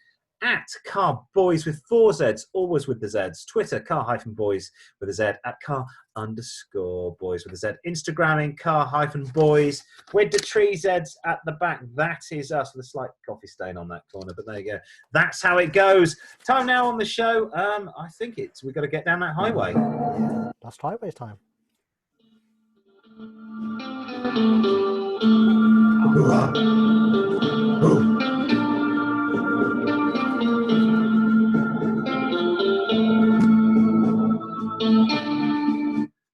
At Car-Boyz with 4 Zs, always with the Zs. Twitter, Car-Boyz with a Z, at car_boys with a Z. Instagramming, Car-Boyz with the 3 Zs at the back. That is us with a slight coffee stain on that corner, but there you go. That's how it goes. Time now on the show. I think we've got to get down that highway. Yeah, last highway's time.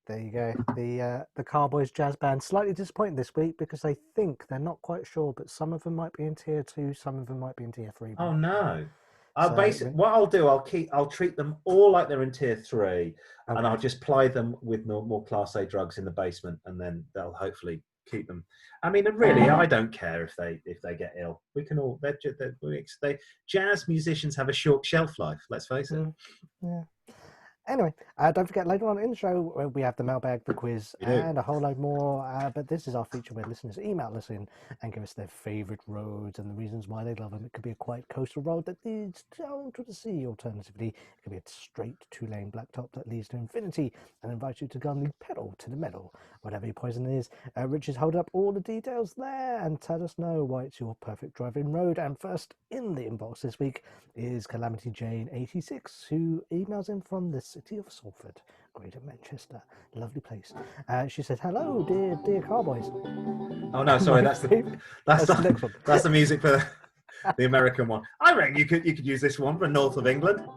There you go. The Car-Boyz jazz band slightly disappointed this week because they think they're not quite sure, but some of them might be in tier 2, some of them might be in tier 3. Oh no! What I'll do, I'll treat them all like they're in tier 3, and I'll just ply them with more Class A drugs in the basement, and then they'll hopefully keep them. I mean, really, I don't care if they get ill. We can all. Jazz musicians have a short shelf life. Let's face it. Yeah. Anyway, don't forget, later on in the show, we have the mailbag, the quiz, and a whole load more. But this is our feature where listeners email us in and give us their favourite roads and the reasons why they love them. It could be a quiet coastal road that leads down to the sea. Alternatively, it could be a straight 2-lane blacktop that leads to infinity and invites you to go on the pedal to the metal. Whatever your poison is, Rich has held up all the details there and tell us know why it's your perfect driving road. And first in the inbox this week is Calamity Jane 86, who emails in from the city of Salford, Greater Manchester. Lovely place. She said, "Hello, dear Car-Boyz." Oh no, sorry, that's the next one. That's the music for the American one. I reckon you could use this one for north of England.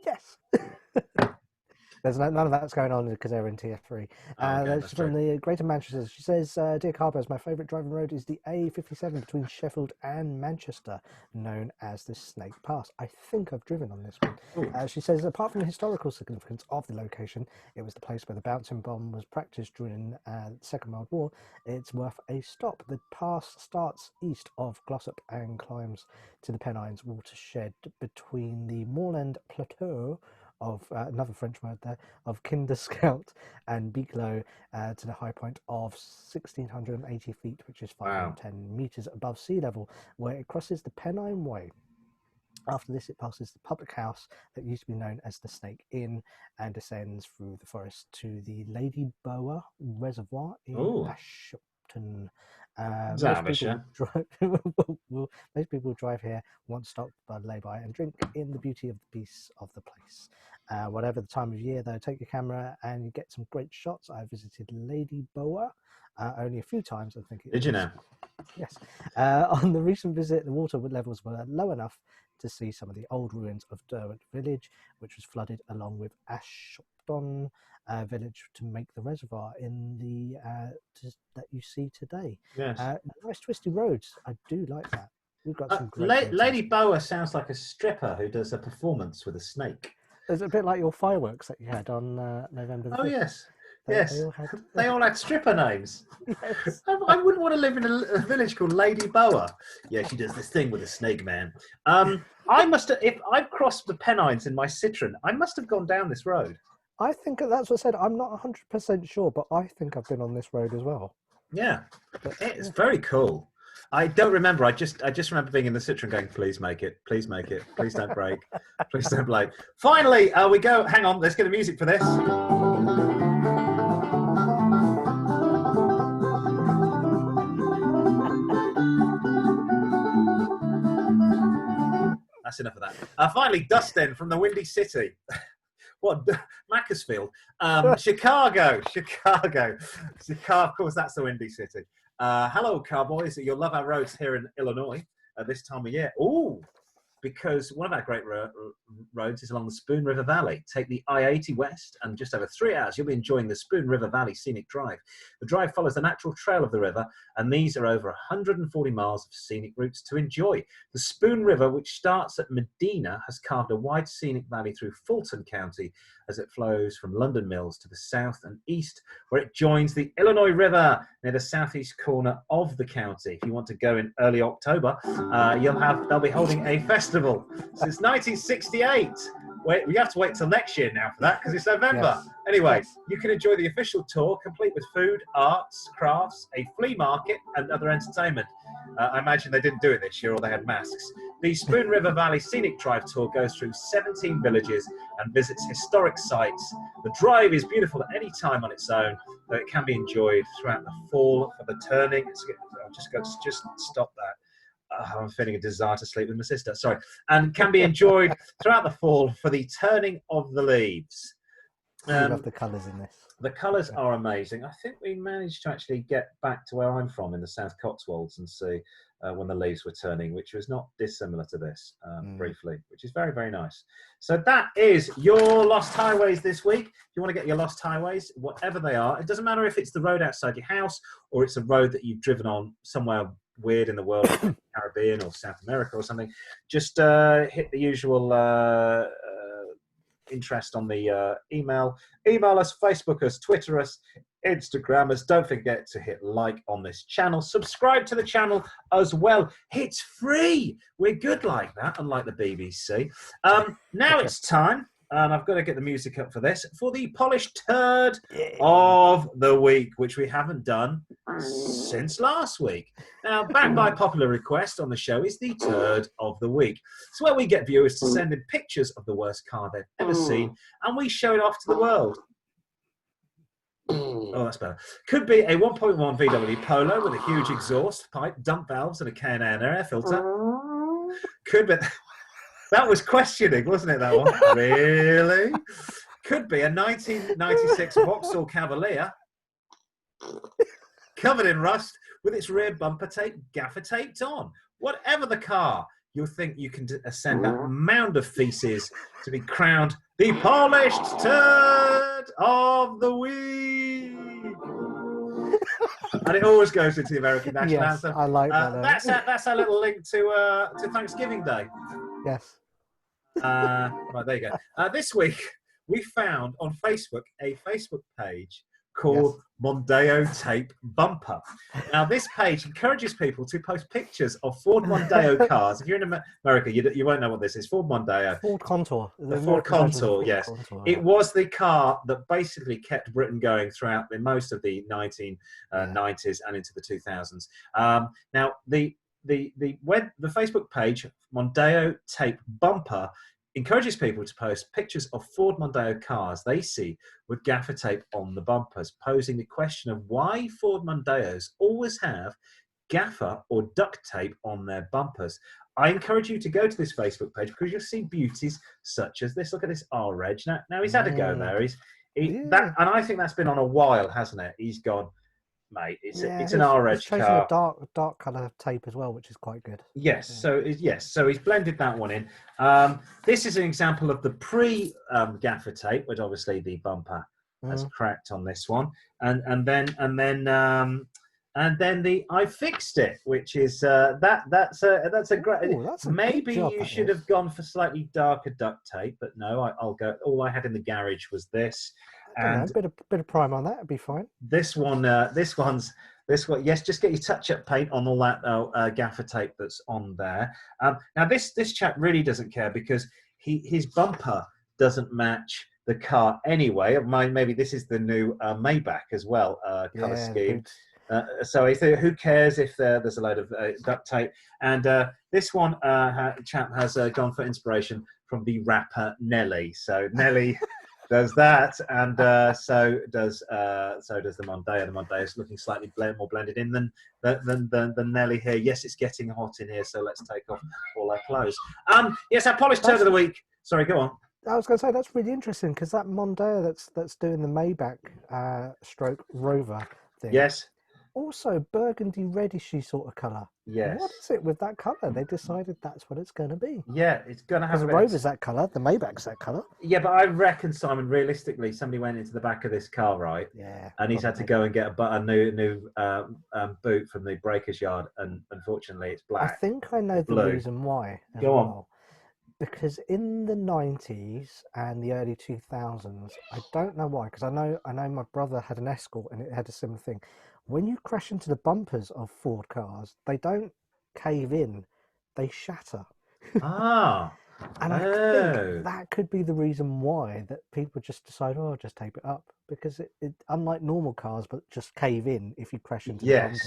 Yes. There's none of that's going on because they're in tier 3. That's from the Greater Manchester. She says, "Dear Car-Boyz, my favourite driving road is the A57 between Sheffield and Manchester, known as the Snake Pass. I think I've driven on this one." She says, "Apart from the historical significance of the location, it was the place where the bouncing bomb was practiced during the Second World War. It's worth a stop. The pass starts east of Glossop and climbs to the Pennines watershed between the Moorland Plateau of another French word there, of Kinderscout and Beeklow to the high point of 1,680 feet, which is 510 metres above sea level, where it crosses the Pennine Way. After this, it passes the public house that used to be known as the Snake Inn and descends through the forest to the Lady Bower Reservoir in Ashupton. Most people drive here, once stopped by lay-by and drink in the beauty of the peace of the place. Whatever the time of year, though, take your camera and you get some great shots. I visited Lady Bower only a few times, I think. Did you know? Yes. On the recent visit, the water levels were low enough to see some of the old ruins of Derwent village, which was flooded, along with Ashupton village to make the reservoir in the that you see today. Yes. Nice twisty roads. I do like that. We've got some great Lady Bower sounds like a stripper who does a performance with a snake. It's a bit like your fireworks that you had on November the 5th. Oh yes. Yes, they all had stripper names. Yes. I wouldn't want to live in a village called Lady Bower. Yeah, she does this thing with a snake man. I must have, if I've crossed the Pennines in my Citroen, I must have gone down this road. I think that's what I said. I'm not 100% sure, but I think I've been on this road as well. Yeah, it's very cool. I don't remember. I just remember being in the Citroen going, "Please make it. Please make it. Please don't break. Please don't break." Finally, we go. Hang on. Let's get the music for this. That's enough of that. Finally, Dalston from the Windy City. What? Macclesfield. Chicago. Of course, that's the Windy City. Hello, Car-Boyz. You'll love our roads here in Illinois at this time of year. Ooh, because one of our great roads is along the Spoon River Valley. Take the I-80 west, and just over 3 hours, you'll be enjoying the Spoon River Valley Scenic Drive. The drive follows the natural trail of the river, and these are over 140 miles of scenic routes to enjoy. The Spoon River, which starts at Medina, has carved a wide scenic valley through Fulton County as it flows from London Mills to the south and east, where it joins the Illinois River near the southeast corner of the county. If you want to go in early October, they'll be holding a festival since 1968. We have to wait till next year now for that because it's November. Yes. Anyway, Yes. you can enjoy the official tour, complete with food, arts, crafts, a flea market, and other entertainment. I imagine they didn't do it this year, or they had masks. The Spoon River Valley Scenic Drive Tour goes through 17 villages and visits historic sites. The drive is beautiful at any time on its own, though it can be enjoyed throughout the fall for the turning. Just stop that. I'm feeling a desire to sleep with my sister. Sorry. And can be enjoyed throughout the fall for the turning of the leaves. I love the colours in this. The colours are amazing. I think we managed to actually get back to where I'm from in the South Cotswolds and see when the leaves were turning, which was not dissimilar to this briefly, which is very, very nice. So that is your Lost Highways this week. If you want to get your Lost Highways, whatever they are, it doesn't matter if it's the road outside your house or it's a road that you've driven on somewhere weird in the world, like Caribbean or South America or something. Just hit the usual interest on the email us, Facebook us, Twitter us, Instagram us. Don't forget to hit like on this channel, subscribe to the channel as well. It's free. We're good like that, unlike the BBC. Now it's time, and I've got to get the music up for this, for the polished turd of the week, which we haven't done since last week. Now, back by popular request on the show is the turd of the week. It's where we get viewers to send in pictures of the worst car they've ever seen, and we show it off to the world. Oh, that's better. Could be a 1.1 VW Polo with a huge exhaust pipe, dump valves, and a K&N air filter. Could be... That was questioning, wasn't it, that one? Really? Could be a 1996 Vauxhall Cavalier covered in rust with its rear bumper tape gaffer taped on. Whatever the car, you'll think you can ascend that mound of feces to be crowned the polished turd of the week. And it always goes into the American national anthem. I like that. That's our little link to Thanksgiving Day. Yes. Right, there you go. This week, we found on Facebook a Facebook page called Mondeo Tape Bumper. Now, this page encourages people to post pictures of Ford Mondeo cars. If you're in America, you won't know what this is. Ford Mondeo. Ford Contour. The Ford Contour, yes. Contour, it was the car that basically kept Britain going throughout most of the 1990s and into the 2000s. Now, the Facebook page, Mondeo Tape Bumper, encourages people to post pictures of Ford Mondeo cars they see with gaffer tape on the bumpers, posing the question of why Ford Mondeos always have gaffer or duct tape on their bumpers. I encourage you to go to this Facebook page because you'll see beauties such as this. Look at this R-Reg. Now he's had a go there. And I think that's been on a while, hasn't it? He's gone, mate, it's an R-Reg car. A dark colour tape as well, which is quite good. Yes, so he's blended that one in. This is an example of the pre-gaffer tape, which obviously the bumper has cracked on this one, and then the I fixed it, which is that's a great. Maybe you should have gone for slightly darker duct tape, but no, I'll go. All I had in the garage was this. And a bit of prime on that would be fine. This one, yes, just get your touch-up paint on all that gaffer tape that's on there. Now, this chap really doesn't care because his bumper doesn't match the car anyway. Maybe this is the new Maybach as well, colour scheme. So he said, who cares if there's a load of duct tape? And this one chap has gone for inspiration from the rapper Nelly. So Nelly does that, and so does the Mondeo. The Mondeo is looking slightly more blended in than Nelly here. Yes, it's getting hot in here, so let's take off all our clothes. Yes, our polished turd of the week. Sorry, go on. I was going to say that's really interesting because that Mondeo that's doing the Maybach stroke Rover thing. Yes. Also, burgundy redishy sort of colour. Yes. What is it with that colour? They decided that's what it's going to be. Yeah, it's going to have Because a the bit of- Rover's that colour, the Maybach's that colour. Yeah, but I reckon, Simon, realistically, somebody went into the back of this car, right? Yeah. And he's had to go and get a new boot from the breaker's yard, and unfortunately, it's I black. think I know the blue. reason why as Go on. well. Because in the 90s and the early 2000s, I don't know why, because I know my brother had an Escort and it had a similar thing. When you crash into the bumpers of Ford cars, they don't cave in, they shatter. Ah. And I think that could be the reason why that people just decide, oh, I'll just tape it up. Because it unlike normal cars, but just cave in if you crash into the bumper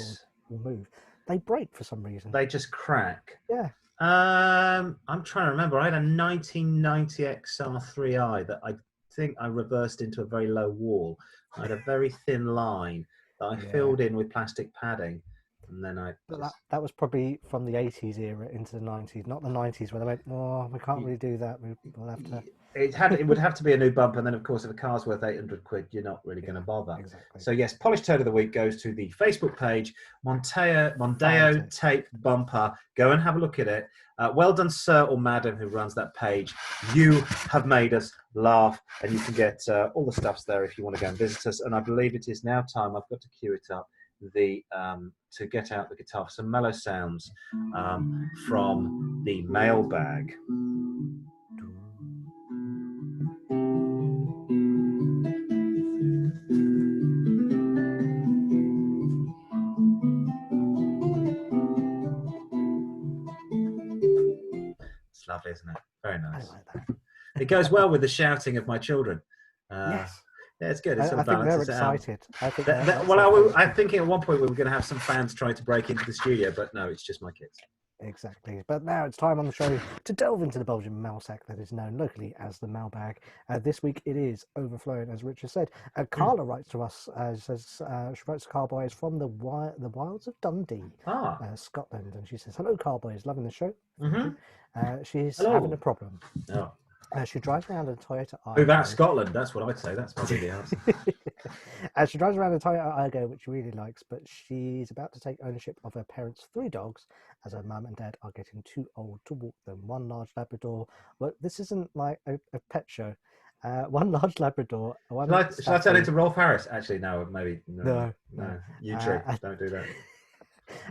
or move, they break for some reason. They just crack. Yeah. I'm trying to remember. I had a 1990 XR3i that I think I reversed into a very low wall. I had a very thin line that I filled in with plastic padding, and then But that was probably from the 80s era into the 90s, not the 90s where they went, oh, we can't really do that. We'll have to. It would have to be a new bumper, and then of course if a car's worth 800 quid, you're not really going to bother. Exactly. So yes, Polished Turd of the Week goes to the Facebook page, Mondeo Tape Bumper. Go and have a look at it. Well done, sir or madam who runs that page. You have made us laugh, and you can get all the stuffs there if you want to go and visit us. And I believe it is now time. I've got to cue it up. To get out the guitar for some mellow sounds from the mailbag. It's lovely, isn't it? Very nice. I like that. It goes well with the shouting of my children. Yes. Yeah, it's good. It I sort of think they're balances it out. excited. I think I'm thinking at one point we were going to have some fans trying to break into the studio, but no, it's just my kids. Exactly. But now it's time on the show to delve into the Belgian mail sack that is known locally as the mailbag. This week it is overflowing, as Richard said. Carla writes to us, says she writes to Car-Boyz from the wilds of Dundee, Scotland, and she says, "Hello, Car-Boyz, loving the show." She's having a problem. Oh. She drives around in a Toyota Aygo. Oh, that's Scotland. That's what I'd say. That's probably the answer. She drives around in a Toyota Aygo, which she really likes, but she's about to take ownership of her parents' 3 dogs, as her mum and dad are getting too old to walk them. One large Labrador. Well, this isn't like a pet show. One large Labrador. Should I turn into Rolf Harris? Actually, no, maybe. No. You true. Don't do that.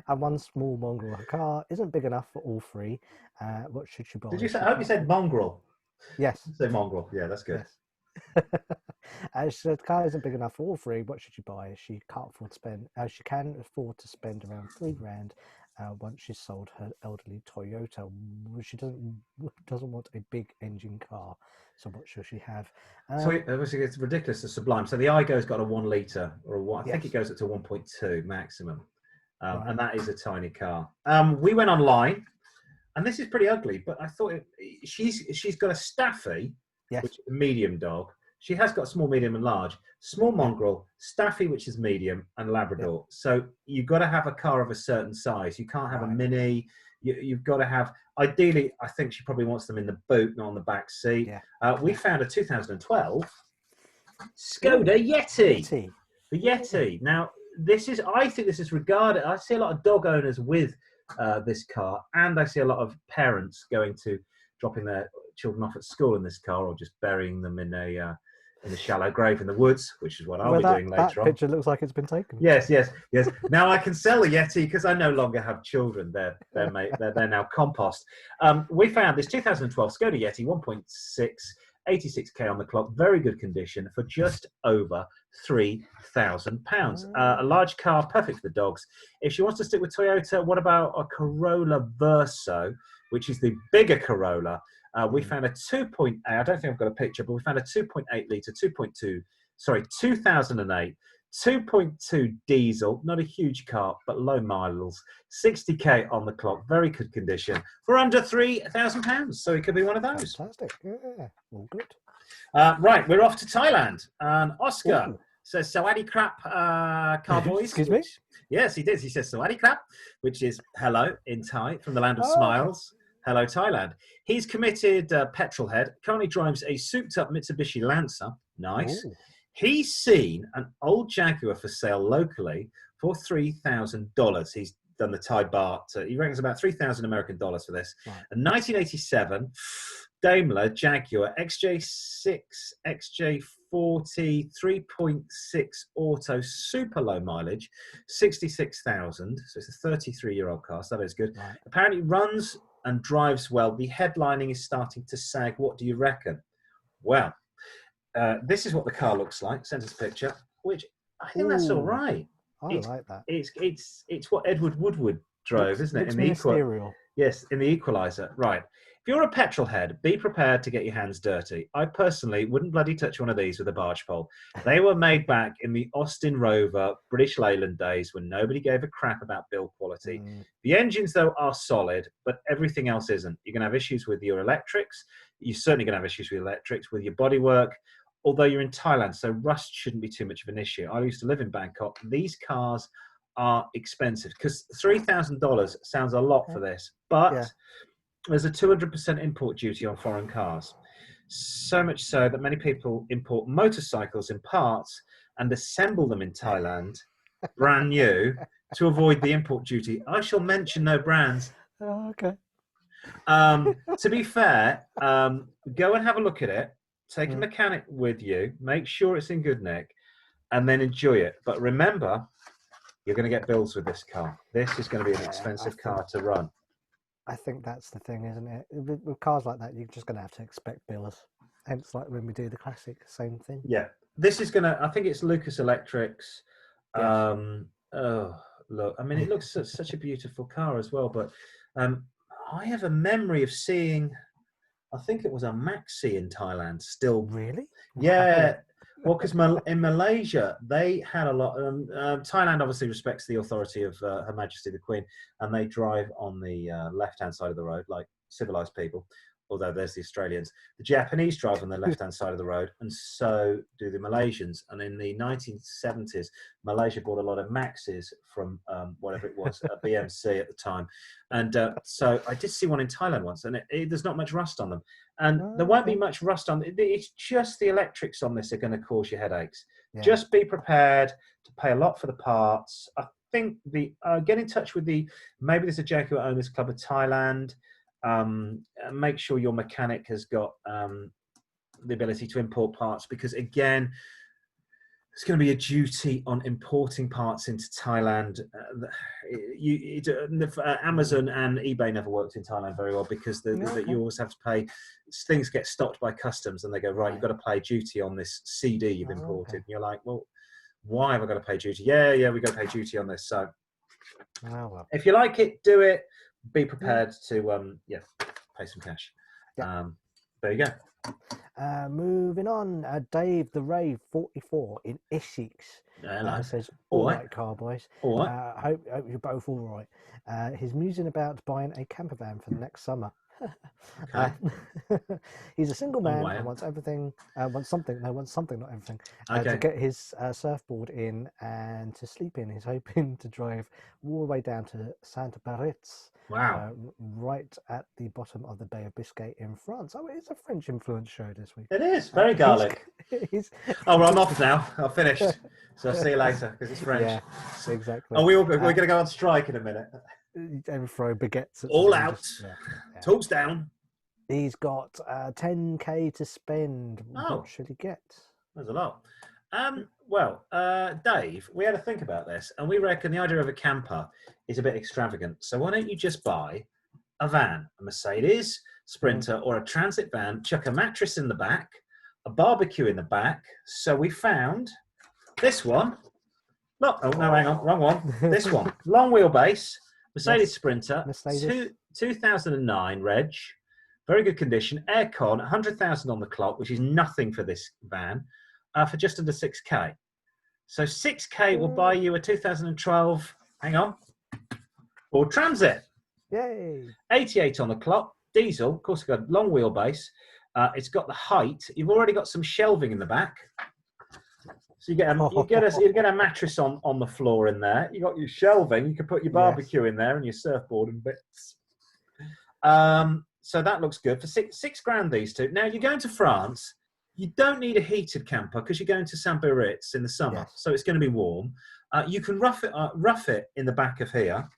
And one small mongrel. Her car isn't big enough for all 3. What should she buy? Did you say? I hope you said mongrel. Yes. Say mongrel. Yeah, that's good. Yes. She said the car isn't big enough for all 3. What should she buy? She can't afford to spend. She can afford to spend around $3,000 once she's sold her elderly Toyota. She doesn't want a big engine car. So what should she have? So it's ridiculous to sublime. So the Aygo's got a 1 litre or a 1. I think it goes up to 1.2 maximum, and that is a tiny car. We went online. And this is pretty ugly, but I thought she's got a Staffy, which is a medium dog. She has got small, medium, and large. Small mongrel, Staffy, which is medium, and Labrador. So you've got to have a car of a certain size. You can't have a mini. You've got to have. Ideally, I think she probably wants them in the boot, not on the back seat. We found a 2012 Skoda Yeti. The Yeti. Now, I think this is regarded. I see a lot of dog owners with this car, and I see a lot of parents dropping their children off at school in this car, or just burying them in a shallow grave in the woods, which is what I'll be doing later on. That picture looks like it's been taken. Yes. Now I can sell the Yeti because I no longer have children. They're now compost. We found this 2012 Skoda Yeti 1.6. 86k on the clock, very good condition for just over £3,000. A large car, perfect for the dogs. If she wants to stick with Toyota, what about a Corolla Verso, which is the bigger Corolla? We found a 2.8, I don't think I've got a picture, but we found a 2.8 litre, 2008, 2.2 diesel, not a huge car, but low miles, 60k on the clock, very good condition, for under £3,000. So it could be one of those. Fantastic, yeah, all good. Right, we're off to Thailand. And Oscar says, Sawadee crap, Car-Boyz. Excuse me? Yes, he did. He says, Sawadee crap, which is hello in Thai, from the land of smiles. Hello, Thailand. He's committed petrol head, currently drives a souped-up Mitsubishi Lancer. Nice. Ooh. He's seen an old Jaguar for sale locally for $3,000. He's done the Thai baht. He reckons about $3,000 American dollars for this. Right. In 1987, Daimler Jaguar XJ6, XJ40, 3.6 auto, super low mileage, 66,000. So it's a 33-year-old car. So that is good. Right. Apparently runs and drives well. The headlining is starting to sag. What do you reckon? Well, this is what the car looks like. Sent us a picture, which I think that's all right. I like that. It's what Edward Woodward drove, isn't it? Looks ministerial. Yes, in the Equalizer. Right. If you're a petrol head, be prepared to get your hands dirty. I personally wouldn't bloody touch one of these with a barge pole. They were made back in the Austin Rover, British Leyland days when nobody gave a crap about build quality. The engines, though, are solid, but everything else isn't. You're going to have issues with your electrics. You're certainly going to have issues with electrics, with your bodywork, although you're in Thailand, so rust shouldn't be too much of an issue. I used to live in Bangkok. These cars are expensive because $3,000 sounds a lot for this, but there's a 200% import duty on foreign cars. So much so that many people import motorcycles in parts and assemble them in Thailand, brand new, to avoid the import duty. I shall mention no brands. Oh, okay. To be fair, go and have a look at it. Take a mechanic with you. Make sure it's in good nick, and then enjoy it. But remember, you're going to get bills with this car. This is going to be an expensive car to run. I think that's the thing, isn't it? With cars like that, you're just going to have to expect bills. Hence, like when we do the classic, same thing. Yeah, this is going to. I think it's Lucas Electrics. Yes. Oh, look! I mean, it looks such a beautiful car as well. But I have a memory of seeing. I think it was a Maxi in Thailand. Still, really? Yeah. Well, because in Malaysia, they had a lot. Thailand obviously respects the authority of Her Majesty the Queen, and they drive on the left-hand side of the road like civilized people, although there's the Australians. The Japanese drive on the left-hand side of the road, and so do the Malaysians. And in the 1970s, Malaysia bought a lot of Maxis from whatever it was, BMC at the time. And so I did see one in Thailand once, and there's not much rust on them. And there won't be much rust on it. It's just the electrics on this are going to cause you headaches. Yeah. Just be prepared to pay a lot for the parts. I think get in touch with maybe there's a Jaguar Owners Club of Thailand. Make sure your mechanic has got the ability to import parts, because again, there's going to be a duty on importing parts into Thailand. Amazon and eBay never worked in Thailand very well because you always have to pay. Things get stopped by customs and they go, right, you've got to pay duty on this CD you've imported. And you're like, well, why have I got to pay duty? Yeah, we've got to pay duty on this. So if you like it, do it. Be prepared to pay some cash. There you go. Moving on, Dave the Rave 44 in Essex says, all right, Car-Boyz. All right. Hope you're both all right. He's musing about buying a camper van for the next summer. Okay. He's a single man and wants everything. Wants something, not everything. To get his surfboard in and to sleep in. He's hoping to drive all the way down to Santa Berets. Wow. Right at the bottom of the Bay of Biscay in France. Oh, it's a French influence show this week. It is very Gallic. Well, I'm off now. I've finished. So I'll see you later because it's French. Yeah, exactly. Oh, we're going to go on strike in a minute. And throw baguettes. All out. Talks down. He's got 10k to spend. What should he get? There's a lot. Dave, we had to think about this, and we reckon the idea of a camper is a bit extravagant. So why don't you just buy a van, a Mercedes Sprinter or a transit van, chuck a mattress in the back, a barbecue in the back. So we found this one. Look, oh no, hang on, wrong one. This one, long wheelbase, Mercedes Sprinter, 2009 reg, very good condition, aircon, 100,000 on the clock, which is nothing for this van, for just under 6k. So 6k will buy you a 2012, hang on, Ford Transit. Yay. 88 on the clock, diesel, of course it's got a long wheelbase. It's got the height. You've already got some shelving in the back. So you get a mattress on the floor in there. You got your shelving. You can put your barbecue in there and your surfboard and bits. So that looks good for six grand. These two. Now you're going to France. You don't need a heated camper because you're going to St. Berets in the summer, Yes. so it's going to be warm. You can rough it in the back of here.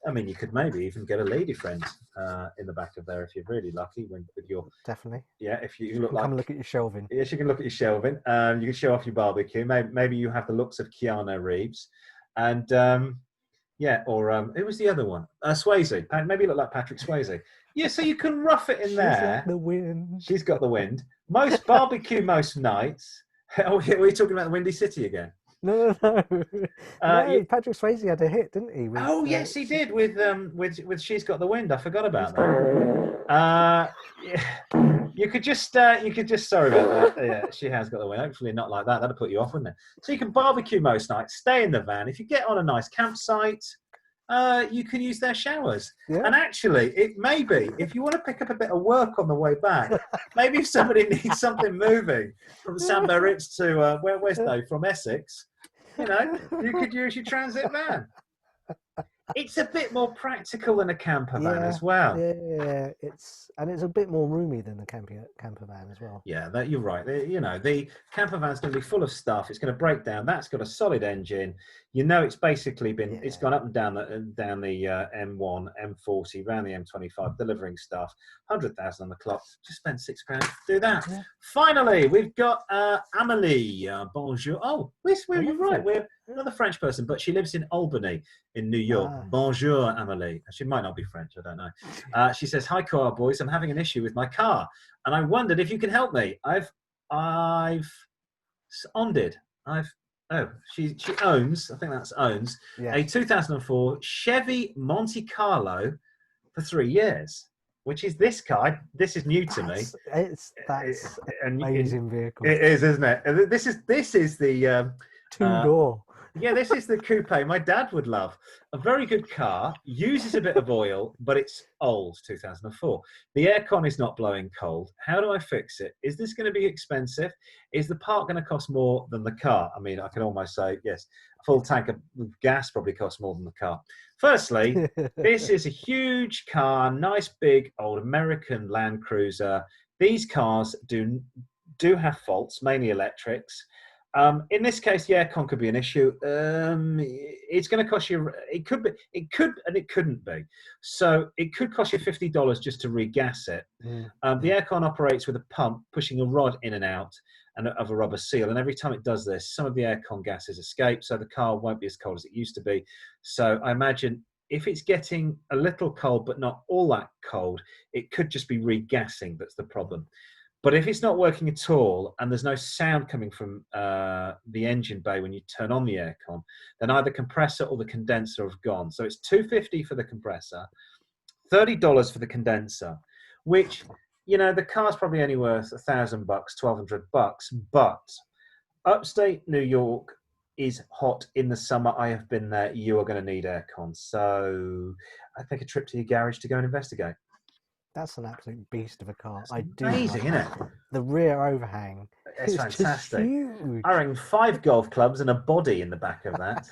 I mean, you could maybe even get a lady friend in the back of there if you're really lucky with your. Definitely. Yeah, if you look like. Come and look at your shelving. Yes, you can look at your shelving. You can show off your barbecue. Maybe you have the looks of Keanu Reeves, and or who was the other one? Swayze. Maybe you look like Patrick Swayze. Yeah, so you can rough it in there. She's got the wind. She's got the wind. Most barbecue most nights. Oh, yeah, were you talking about the Windy City again? No. Patrick Swayze had a hit, didn't he? Yes, he did with She's Got the Wind. I forgot about that. You could just sorry about that. Yeah, She Has Got the Wind. Hopefully not like that. That'll put you off, wouldn't it? So you can barbecue most nights, stay in the van. If you get on a nice campsite, you can use their showers. Yeah. And actually, it may be, if you want to pick up a bit of work on the way back, maybe if somebody needs something moving from St. Berets to, where's they, from Essex, you could use your transit van. It's a bit more practical than a camper van as well. Yeah, it's a bit more roomy than a camper van as well. Yeah, you're right. The camper van's going to be full of stuff. It's going to break down. That's got a solid engine. It's basically been it's gone up and down the M1, M40, around the M25, delivering stuff. 100,000 on the clock. Just spend £6,000 to do that. Yeah. Finally, we've got Amélie. Bonjour. Oh, you're right. We're another French person, but she lives in Albany in New York. Bonjour, Amélie. She might not be French. I don't know. She says, "Hi, Car-Boyz. I'm having an issue with my car, and I wondered if you can help me. She owns, I think that's owns, a 2004 Chevy Monte Carlo for 3 years, which is this car. This is new to me. That's an amazing vehicle. It is, isn't it? This is the two-door. This is the coupe my dad would love. A very good car, uses a bit of oil, but it's old, 2004. The aircon is not blowing cold. How do I fix it? Is this going to be expensive? Is the part going to cost more than the car? I mean, I can almost say, yes, a full tank of gas probably costs more than the car. Firstly, this is a huge car, nice big old American Land Cruiser. These cars do have faults, mainly electrics. In this case, the aircon could be an issue. It's going to cost you. It could, and it couldn't be. So it could cost you $50 just to regas it. The aircon operates with a pump pushing a rod in and out of a rubber seal, and every time it does this, some of the aircon gases escape, so the car won't be as cold as it used to be. So I imagine if it's getting a little cold but not all that cold, it could just be regassing that's the problem. But if it's not working at all and there's no sound coming from the engine bay when you turn on the aircon, then either compressor or the condenser have gone. So it's $250 for the compressor, $30 for the condenser, which, the car's probably only worth $1,000, $1,200. But upstate New York is hot in the summer. I have been there. You are going to need aircon. So I think a trip to your garage to go and investigate. That's an absolute beast of a car. It's amazing, isn't it? The rear overhang. It's fantastic. Huge. I reckon 5 golf clubs and a body in the back of that.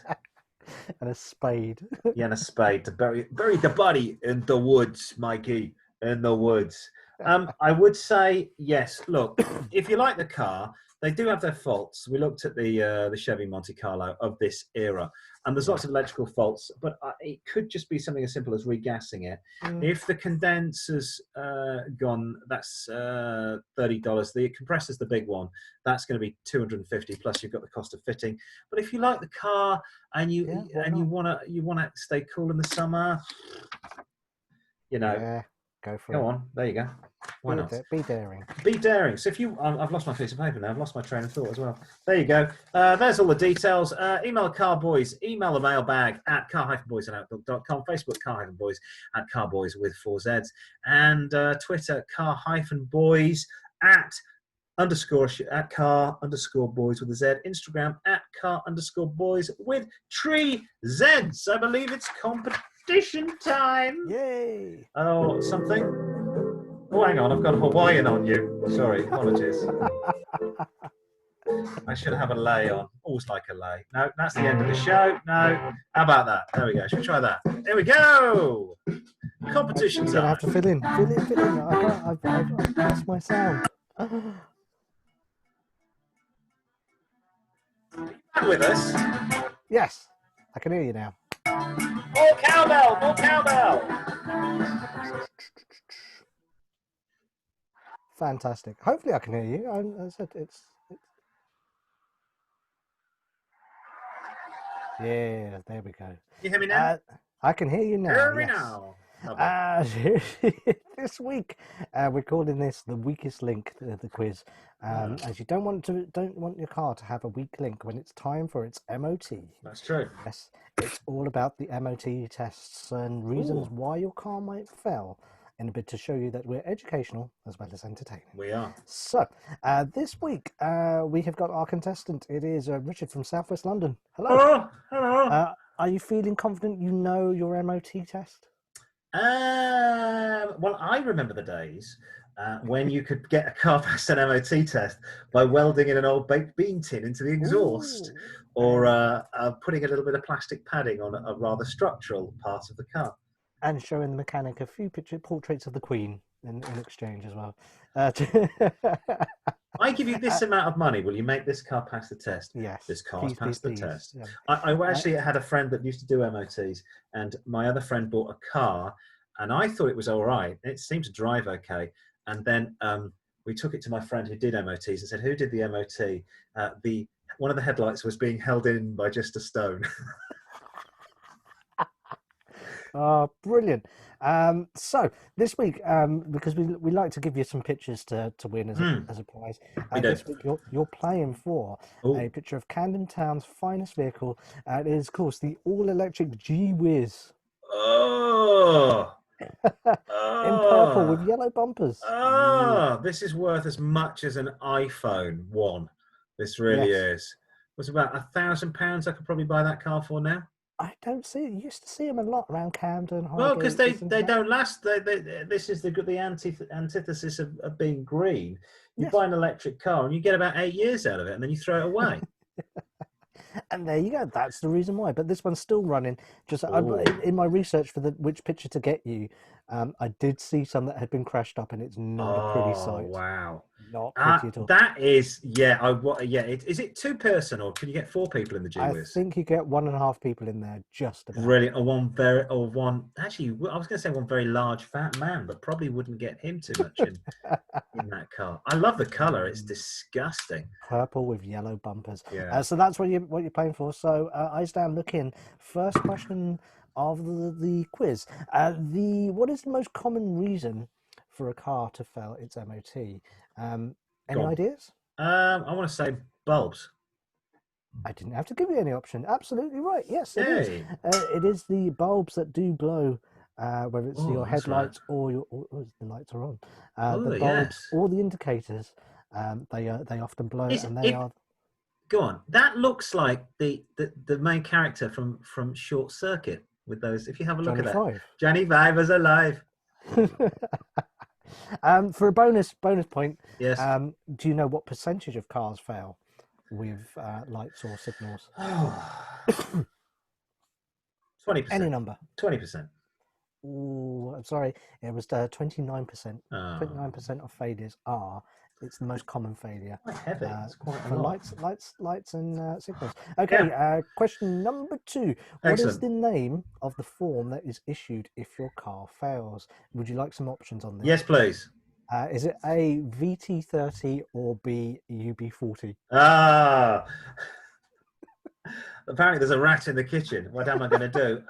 And a spade. Yeah, and a spade to bury the body in the woods, Mikey, in the woods. I would say, yes, look, if you like the car, they do have their faults. We looked at the Chevy Monte Carlo of this era, and there's lots of electrical faults, but it could just be something as simple as regassing it. If the condenser's gone, that's $30. The compressor's the big one. That's going to be $250, plus you've got the cost of fitting. But if you like the car and you want to stay cool in the summer, go for it. Go on, there you go. Why not? Be daring. Be daring. So if you, I've lost my piece of paper now. I've lost my train of thought as well. There you go. There's all the details. Email Car-Boyz. Email the mailbag at car-boys@outlook.com. Facebook Car-Boyz at Car-Boyz with 4 Z's. And Twitter Car-Boyz at car_boys with a Z. Instagram at car_boys with 3 Z's. I believe it's competition time. Yay. Oh, something. Oh, hang on, I've got a Hawaiian on you. Sorry, apologies. I should have a lei on. Always like a lei. No, that's the end of the show. No. How about that? There we go. Should we try that? There we go. Competition time. I have to fill in. I've lost my sound. Back with us. Yes, I can hear you now. More cowbell, more cowbell. Fantastic. Hopefully I can hear you. I said it's... Yeah, there we go. You hear me now? I can hear you now. Hear me yes. now. Lovely. This week we're calling this the weakest link, the quiz, as you don't want your car to have a weak link when it's time for its MOT. That's true. Yes, it's all about the MOT tests and reasons why your car might fail, in a bid to show you that we're educational as well as entertaining. We are. So this week we have got our contestant. It is Richard from Southwest London. Hello. Hello. Are you feeling confident you know your MOT test? Well, I remember the days when you could get a car past an MOT test by welding in an old baked bean tin into the exhaust, or putting a little bit of plastic padding on a rather structural part of the car. And showing the mechanic a few portraits of the Queen in exchange as well. I give you this amount of money. Will you make this car pass the test? Yes. This car's passed the test. Yeah. I actually had a friend that used to do MOTs, and my other friend bought a car, and I thought it was all right. It seemed to drive okay. And then we took it to my friend who did MOTs and said, "Who did the MOT?" One of the headlights was being held in by just a stone. Oh, brilliant. So this week, because we like to give you some pictures to win as a prize, this week you're playing for a picture of Camden Town's finest vehicle. It is, of course, the all-electric G-Whiz. Oh! In purple with yellow bumpers. Oh, this is worth as much as an iPhone 1. This really is. It's about £1,000 I could probably buy that car for now. I don't see it. You used to see them a lot around Camden. Well, because they don't last. This is the antithesis of being green. You buy an electric car and you get about 8 years out of it, and then you throw it away. And there you go. That's the reason why. But this one's still running. Just in my research for which picture to get you, I did see some that had been crashed up, and it's not a pretty sight. Wow. Not pretty at all. That is, is it 2 person, or can you get 4 people in the G-Whiz? I think you get 1.5 people in there, just about. Brilliant. Actually, I was going to say one very large fat man, but probably wouldn't get him too much in that car. I love the colour. It's disgusting. Purple with yellow bumpers. Yeah. So that's what you're playing for. So I stand looking. First question of the quiz. What is the most common reason for a car to fail its MOT? Any ideas? I want to say bulbs. I didn't have to give you any option. Absolutely right. Yes, it is. It is the bulbs that do blow, whether it's your headlights or the lights are on. The bulbs or the indicators, they often blow, are. Go on. That looks like the main character from Short Circuit with those. If you have a look at that, Johnny Five is alive. For a bonus point, yes. Do you know what percentage of cars fail with lights or signals? 20%. Any number. 20%. Oh, I'm sorry. It was 29%. 29% of failures are. It's the most common failure. Quite heavy. It's quite for lights and signals. Okay. Question number 2. What is the name of the form that is issued if your car fails? Would you like some options on this? Yes, please. Is it A, VT30 or B, UB40? Apparently there's a rat in the kitchen. What am I going to do?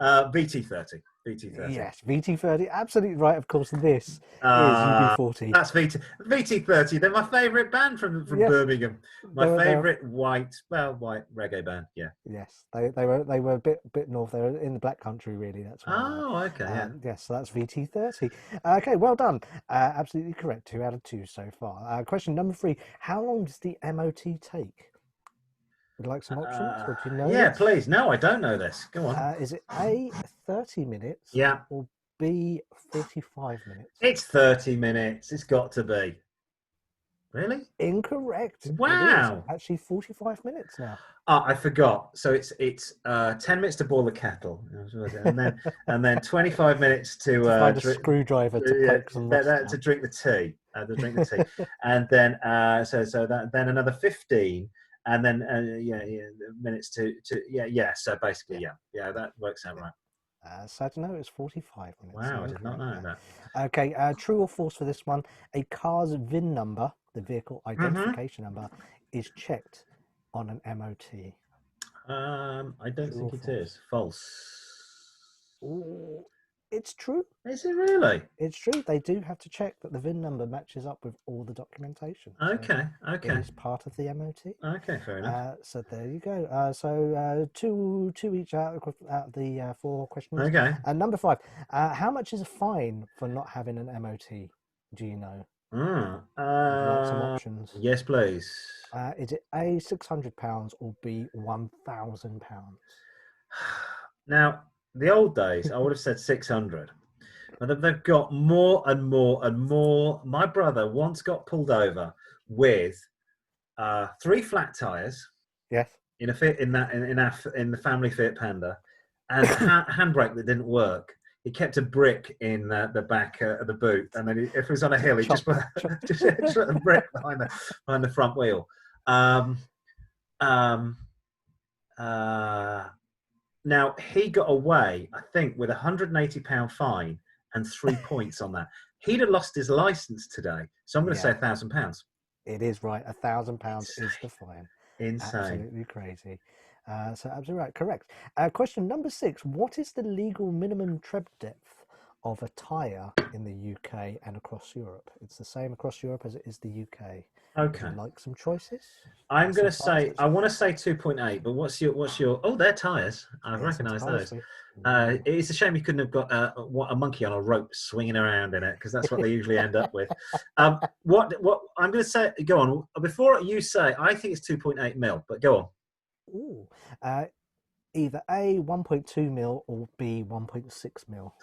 VT30. VT30. Yes, VT30. Absolutely right. Of course, this is UB40. That's VT30. They're my favourite band from Birmingham. My favourite white reggae band. Yeah. Yes, they were a bit north. They were in the Black Country, really. That's why. Okay. Yes, so that's VT30. Okay, well done. Absolutely correct. 2 out of 2 so far. Question number 3. How long does the MOT take? Would you like some options? Or do you know this? Please. No, I don't know this. Go on. Is it A, 30 minutes? Yeah. Or B, 45 minutes? It's 30 minutes. It's got to be. Really? Incorrect. Wow. It is actually 45 minutes now. I forgot. So it's 10 minutes to boil the kettle, and then 25 minutes to find a screwdriver to poke some nuts to drink the tea. They'll drink the tea, and then then another 15, and then minutes to So basically, that works out right. Sad to know it's 45 minutes. Wow, I did not know that. Okay, true or false for this one? A car's VIN number, the vehicle identification number, is checked on an MOT. I don't think it is. False. Ooh, it's true. Is it really? It's true. They do have to check that the VIN number matches up with all the documentation. Okay, so okay. It is part of the MOT. Okay, fair enough. So there you go. So two each out of the 4 questions. Okay. Number 5. How much is a fine for not having an MOT? Do you know? Would you like some options? Yes, please. Is it A, £600 or B, £1,000? Now, the old days, I would have said 600. But they've got more and more and more. My brother once got pulled over with 3 flat tires. Yes. In the family Fiat Panda, and handbrake that didn't work. He kept a brick in the back of the boot, and then if it was on a hill, he just put a brick behind the front wheel. Now he got away, I think, with £180 fine and 3 points on that. He'd have lost his license today, so I'm going to say £1,000. It is right. £1,000 is the fine. Insane. Absolutely crazy. So absolutely right. Correct. Question number 6. What is the legal minimum tread depth of a tyre in the UK and across Europe? It's the same across Europe as it is the UK. Okay. Would you like some choices? I'm going to say, I want to say 2.8, but what's your, oh, they're tyres. I recognise those. It's a shame you couldn't have got a monkey on a rope swinging around in it, because that's what they usually end up with. What I'm going to say, go on. Before you say, I think it's 2.8 mil, but go on. Ooh, either A, 1.2 mil or B, 1.6 mil.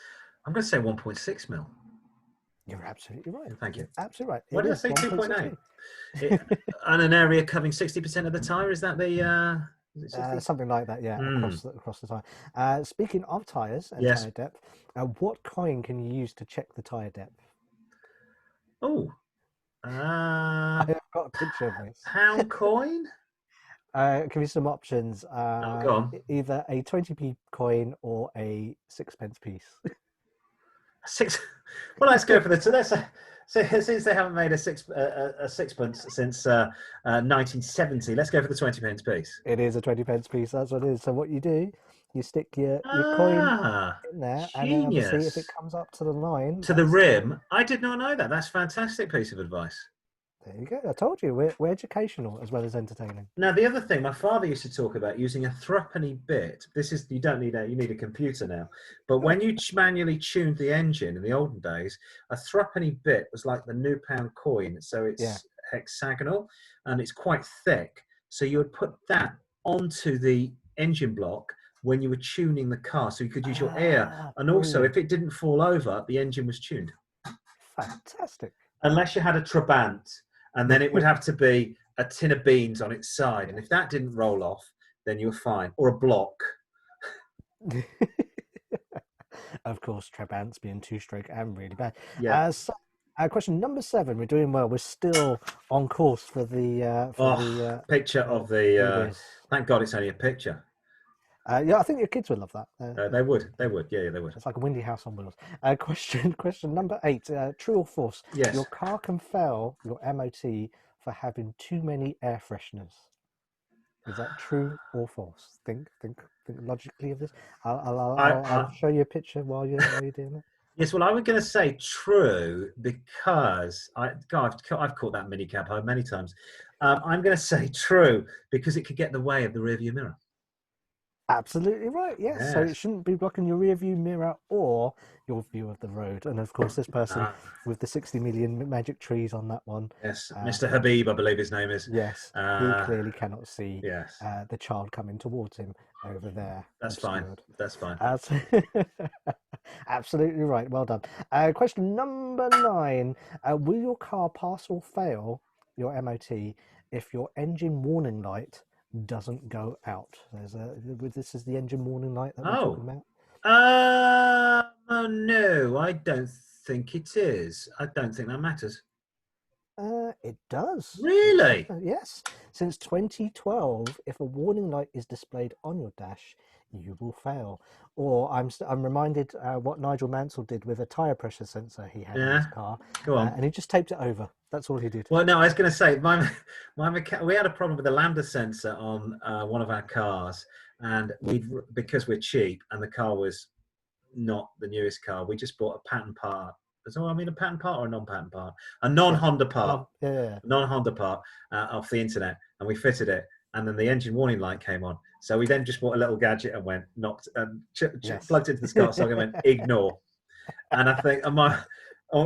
I'm going to say 1.6 mil. You're absolutely right. Thank you. Absolutely right. Why did I say 2.8? On an area covering 60% of the tyre, is that the... something like that, yeah, across the tyre. Speaking of tyres and tyre depth, what coin can you use to check the tyre depth? Oh. I've got a picture of this. Pound coin? Give you some options. Go on. Either a 20p coin or a 6pence piece. Well, let's go for the... So since they haven't made a sixpence since 1970, let's go for the 20p piece. It is a 20p piece. That's what it is. So what you do, you stick your coin in there, and then obviously if it comes up to the line, to the rim. I did not know that. That's a fantastic piece of advice. There you go. I told you we're educational as well as entertaining. Now the other thing, my father used to talk about using a threepenny bit. This is you need a computer now. But when you manually tuned the engine in the olden days, a threepenny bit was like the new pound coin. So it's hexagonal and it's quite thick. So you would put that onto the engine block when you were tuning the car, so you could use your ear. And also, if it didn't fall over, the engine was tuned. Fantastic. Unless you had a Trabant. And then it would have to be a tin of beans on its side. And if that didn't roll off, then you were fine. Or a block. Of course, Trabants being 2-stroke and really bad. Yeah. Question number 7. We're doing well. We're still on course for the picture of the. Thank God it's only a picture. Yeah, I think your kids would love that. They would. Yeah, they would. It's like a windy house on wheels. Question number 8. True or false? Yes. Your car can fail your MOT for having too many air fresheners. Is that true or false? Think logically of this. I'll show you a picture while you're doing it. Yes, well, I was going to say true because I've caught that minicab home many times. I'm going to say true because it could get in the way of the rearview mirror. Absolutely right. Yes. So it shouldn't be blocking your rear view mirror or your view of the road. And of course, this person with the 60 million magic trees on that one. Yes, Mr. Habib, I believe his name is. Yes, he clearly cannot see yes. The child coming towards him over there. That's fine. That's fine. Absolutely right. Well done. Question number 9. Will your car pass or fail your MOT if your engine warning light doesn't go out? This is the engine warning light that we're talking about. No, I don't think it is. I don't think that matters. It does. Really? Yes. Since 2012, if a warning light is displayed on your dash, you will fail. Or I'm reminded what Nigel Mansell did with a tyre pressure sensor he had in his car. Go on. And he just taped it over. That's all he did. Well, no, I was going to say, we had a problem with the lambda sensor on one of our cars, and because we're cheap and the car was not the newest car, we just bought a patent part. A patent part or a non-patent part? A non-Honda part. Non-Honda part off the internet, and we fitted it, and then the engine warning light came on. So we then just bought a little gadget and plugged it into the start socket and went ignore. And I think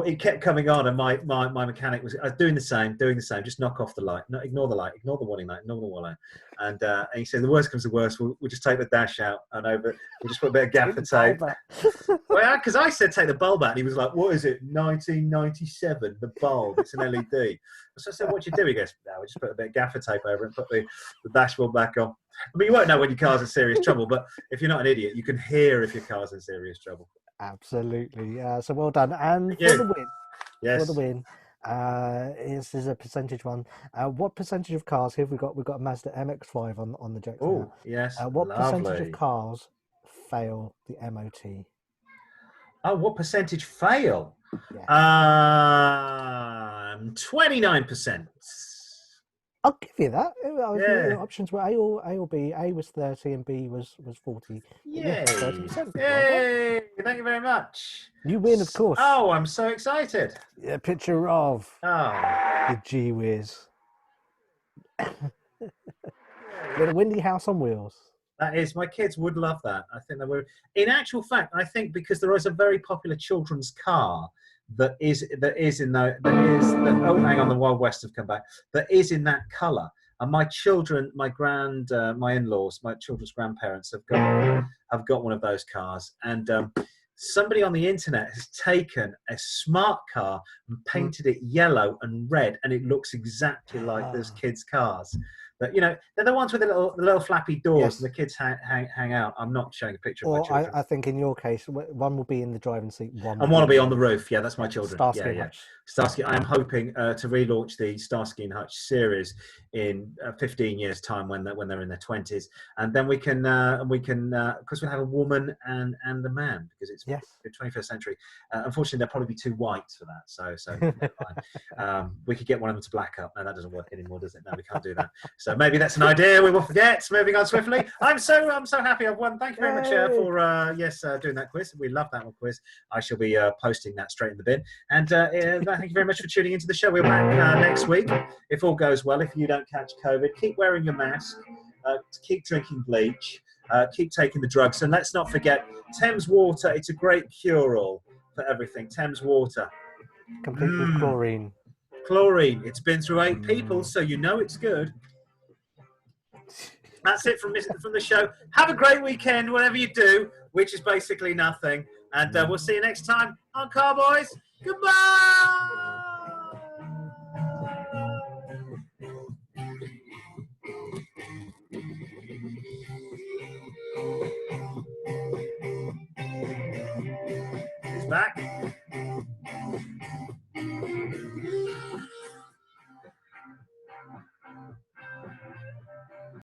it kept coming on, and my mechanic was doing the same, just knock off the light, ignore the light, ignore the warning light, ignore the warning light. And he said, the worst comes to worst, we'll just take the dash out and we'll just put a bit of gaffer tape. Well, because I said take the bulb out, and he was like, what is it, 1997, the bulb, it's an LED. So I said, what do you do? He goes, no, we just put a bit of gaffer tape over it and put the dashboard back on. I mean, you won't know when your car's in serious trouble, but if you're not an idiot, you can hear if your car's in serious trouble. Absolutely. So well done. And for the win. Yes. For the win. This is a percentage one. What percentage of cars here? We've got a Mazda MX-5 on the Jack. Oh, yes. What lovely. percentage of cars fail the MOT? Oh, what percentage fail? Yeah. 29%. I'll give you that. The options were A or B. A was 30 and B was 40. Yay. 30%. Yay. Thank you very much. You win, of course. Oh, I'm so excited. A picture of the Gee Whiz. With a windy house on wheels. That is, my kids would love that. I think they would. In actual fact, I think because there is a very popular children's car that is in the hang on, the Wild West have come back. That is in that colour, and my children, my in-laws, my children's grandparents have got one of those cars, and somebody on the internet has taken a smart car and painted it yellow and red, and it looks exactly like those kids' cars. But they're the ones with the little flappy doors, and the kids hang out. I'm not showing a picture of my children. I think in your case, one will be in the driving seat, one will be on the roof. Yeah, that's my children. Starsky and Hutch. Starsky. I am hoping to relaunch the Starsky and Hutch series in 15 years' time when they're in their 20s, and then we can because we'll have a woman and a man, because it's the 21st century. Unfortunately, they'll probably be too white for that. So we could get one of them to black up. No, that doesn't work anymore, does it? No, we can't do that. So maybe that's an idea we will forget. Moving on swiftly. I'm so happy I've won. Thank you very much for doing that quiz. We love that one quiz. I shall be posting that straight in the bin. And thank you very much for tuning into the show. We're back next week, if all goes well. If you don't catch COVID, keep wearing your mask, keep drinking bleach, keep taking the drugs, and let's not forget Thames water. It's a great cure-all for everything. Thames water, complete with chlorine. Chlorine. It's been through 8 people, so you know it's good. That's it from the show. Have a great weekend, whatever you do, which is basically nothing. And we'll see you next time on Car-Boyz. Goodbye! He's back.